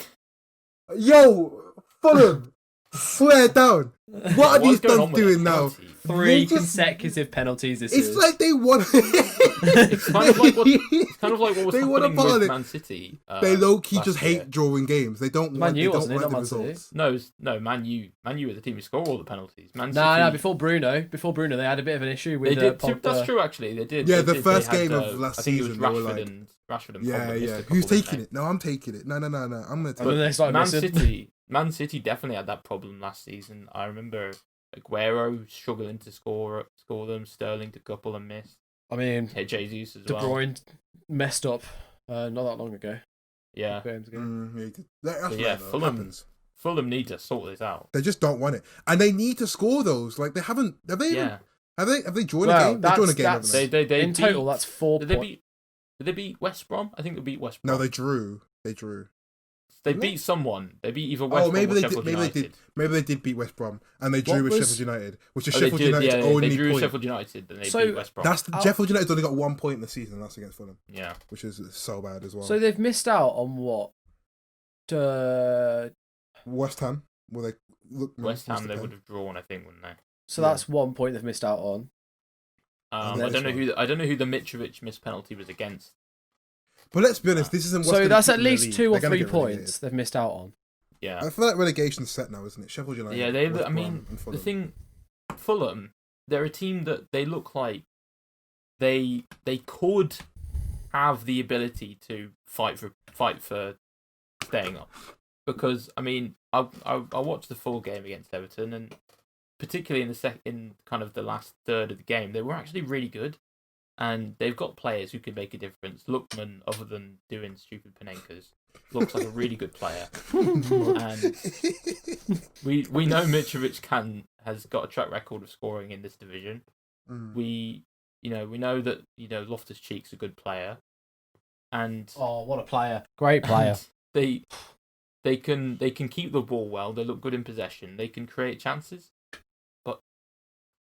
Yo, Fulham, swear down. What are these guys doing now? 3 consecutive penalties this It's like they won. It's kind of like what was happening with Man City. They low-key just hate drawing games. They don't want the results. No, Man U are the team who score all the penalties. Before Bruno, they had a bit of an issue with that's true, actually. They did. Yeah, the first game of last season. I think it was Rashford and yeah. Who's taking it? No, I'm taking it. No. I'm going to take it. Man City definitely had that problem last season. I remember Aguero struggling to score them, Sterling to couple and miss. I mean, Jesus as De Bruyne messed up not that long ago. Yeah. Fulham need to sort this out. They just don't want it, and they need to score those. Like they haven't. Have they? Yeah. Have they drawn a game? They've drawn a game. Haven't they? They in total, that's 4 points. Did they beat West Brom? I think they beat West Brom. No, they drew. They beat someone. They beat either West Brom or Sheffield United. Maybe they did beat West Brom, and they drew with Sheffield United, which is Sheffield United's only they drew point. Sheffield United, and they beat West Brom. Sheffield United's only got 1 point in the season. That's against Fulham. Yeah, which is so bad as well. So they've missed out on what? West Ham. West Ham they would have drawn, I think, wouldn't they? So that's 1 point they've missed out on. I don't know who the Mitrovic missed penalty was against. But let's be honest, this isn't. So that's at least 2 or 3 points they've missed out on. Yeah, I feel like relegation's set now, isn't it? Sheffield United. Yeah, the thing, Fulham, they're a team that they look like they could have the ability to fight for staying up, because I mean I watched the full game against Everton, and particularly in kind of the last third of the game, they were actually really good. and they've got players who can make a difference. Lookman, other than doing stupid Panenkas, looks like a really good player, and we know Mitrovic has got a track record of scoring in this division. We know that Loftus-Cheek's a good player, and what a player, great player. They can keep the ball well. They look good in possession. They can create chances, but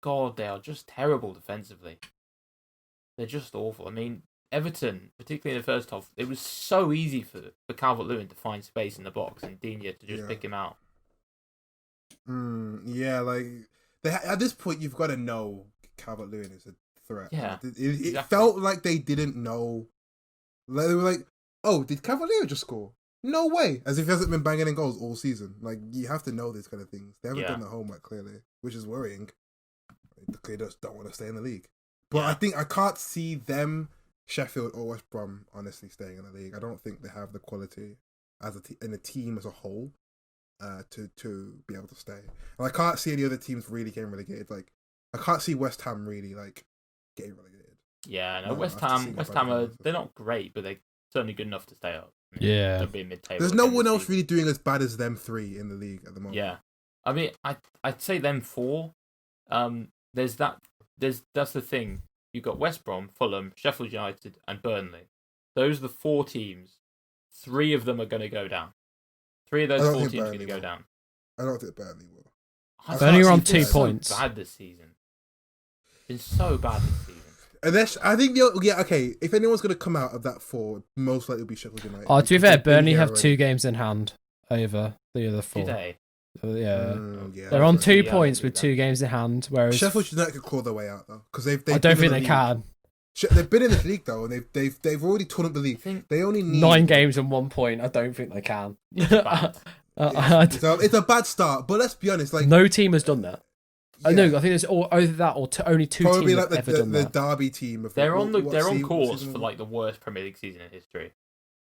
God, they are just terrible defensively. They're just awful. I mean, Everton, particularly in the first half, it was so easy for Calvert-Lewin to find space in the box and Digne to just pick him out. At this point, you've got to know Calvert-Lewin is a threat. Yeah, it felt like they didn't know. Like, they were like, "Oh, did Calvert-Lewin just score? No way!" As if he hasn't been banging in goals all season. Like, you have to know these kind of things. They haven't done their homework clearly, which is worrying. They just don't want to stay in the league. But I think I can't see them, Sheffield or West Brom, honestly staying in the league. I don't think they have the quality as in a team as a whole to be able to stay. And I can't see any other teams really getting relegated. Like, I can't see West Ham really getting relegated. Yeah, no, West Ham they're not great, but they're certainly good enough to stay up. Yeah, they'll be mid-table. There's no one else really doing as bad as them three in the league at the moment. Yeah, I mean, I'd say them four. That's the thing. You've got West Brom, Fulham, Sheffield United, and Burnley. Those are the four teams. Three of them are going to go down. Three of those four teams are going to go down. I don't think Burnley will. Burnley are on 2 points. So bad this season. It's so bad this season. And I think okay. If anyone's going to come out of that four, most likely it'll be Sheffield United. Oh, to be fair, Burnley have 2 games in hand over the other 4. Today. Yeah. They're on 2 points with 2 games in hand. Whereas Sheffield United could claw their way out though, because they've I don't think they can. They've been in this league though, and they've already torn up the league. They only need 9 games and 1 point. I don't think they can. It's a bad start, but let's be honest. Like, no team has done that. No, I think there's either that or only 2 probably teams like have ever done that. The Derby team. They're on course for like the worst Premier League season in history.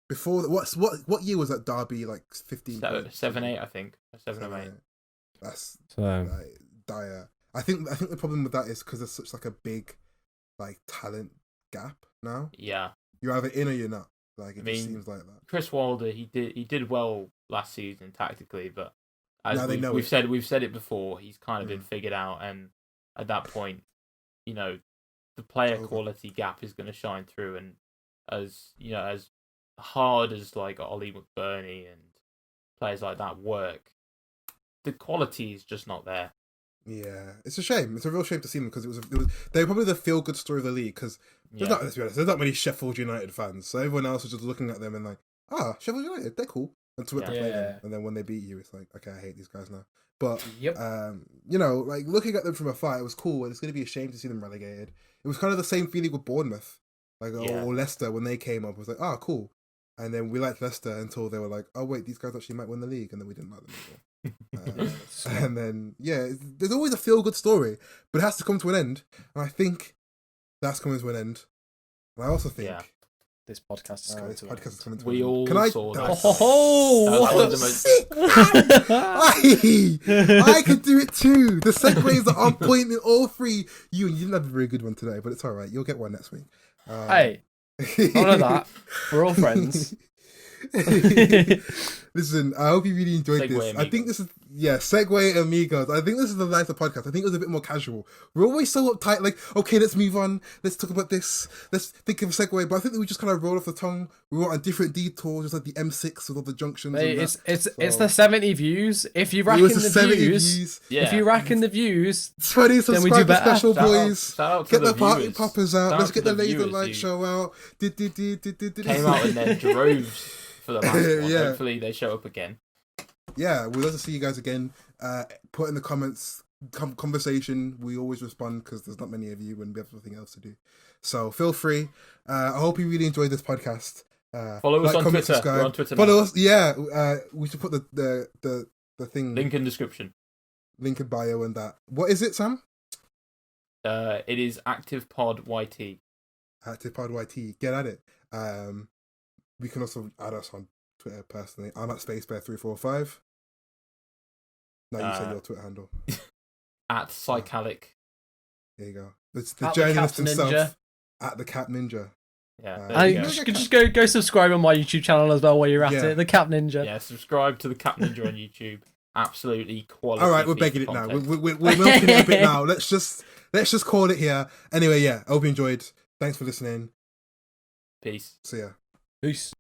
Before what year was that Derby? Like 15, 7-8, I think 7 or 8. That's so dire. I think the problem with that is because there's such like a big like talent gap now. Yeah, you're either in or you're not. Like it just seems like that. Chris Wilder, he did well last season tactically, but as we've said it before, he's kind of been figured out, and at that point, the player quality gap is going to shine through, and as hard as like Ollie McBurney and players like that work, the quality is just not there. Yeah, it's a shame. It's a real shame to see them because they were probably the feel good story of the league because let's be honest, there's not many Sheffield United fans, so everyone else is just looking at them and like, Sheffield United, they're cool until to play them, and then when they beat you, it's like, okay, I hate these guys now. But like looking at them from afar, it was cool, and it's going to be a shame to see them relegated. It was kind of the same feeling with Bournemouth, like or Leicester when they came up. It was like, cool, and then we liked Leicester until they were like, oh wait, these guys actually might win the league, and then we didn't like them anymore. And then there's always a feel good story, but it has to come to an end, and I think that's coming to an end. And I also think this podcast is coming to an end. We all saw that. I could do it too. The segues are on point in all three. You didn't have a very good one today, but it's all right. You'll get one next week. Hey, none of that. We're all friends. Listen, I hope you really enjoyed this. Amigos. I think this is Segway Amigos. I think this is the nicer podcast. I think it was a bit more casual. We're always so uptight, like, okay, let's move on. Let's talk about this. Let's think of a segue. But I think that we just kind of roll off the tongue. We went on different detours, just like the M6 with all the junctions. Mate, it's the 70 views. If you rack in the views, if you rack in the views, 20 subscriber special, boys. Get the party poppers out. Let's get the laser light show out. Came out in their droves for the last one. Hopefully they show up again. Yeah, we'd love to see you guys again. Put in the comments, conversation. We always respond because there's not many of you and we have nothing else to do. So feel free. I hope you really enjoyed this podcast. Follow us on Twitter. We're on Twitter now. Follow us. Yeah, we should put the thing. Link in description. Link in bio and that. What is it, Sam? It is ActivePodYT. ActivePodYT. Get at it. We can also add us on Twitter personally. I'm at SpaceBear345. No, you said your Twitter handle. At Psychalic. There you go. It's the journalist himself. at the Cap Ninja. Yeah, you can just go subscribe on my YouTube channel as well while you're at it. The Cap Ninja. Yeah, subscribe to the Cap Ninja on YouTube. Absolutely quality. All right, we're begging it now. We're milking it a bit now. Let's just call it here. Anyway, yeah, I hope you enjoyed. Thanks for listening. Peace. See ya. Peace.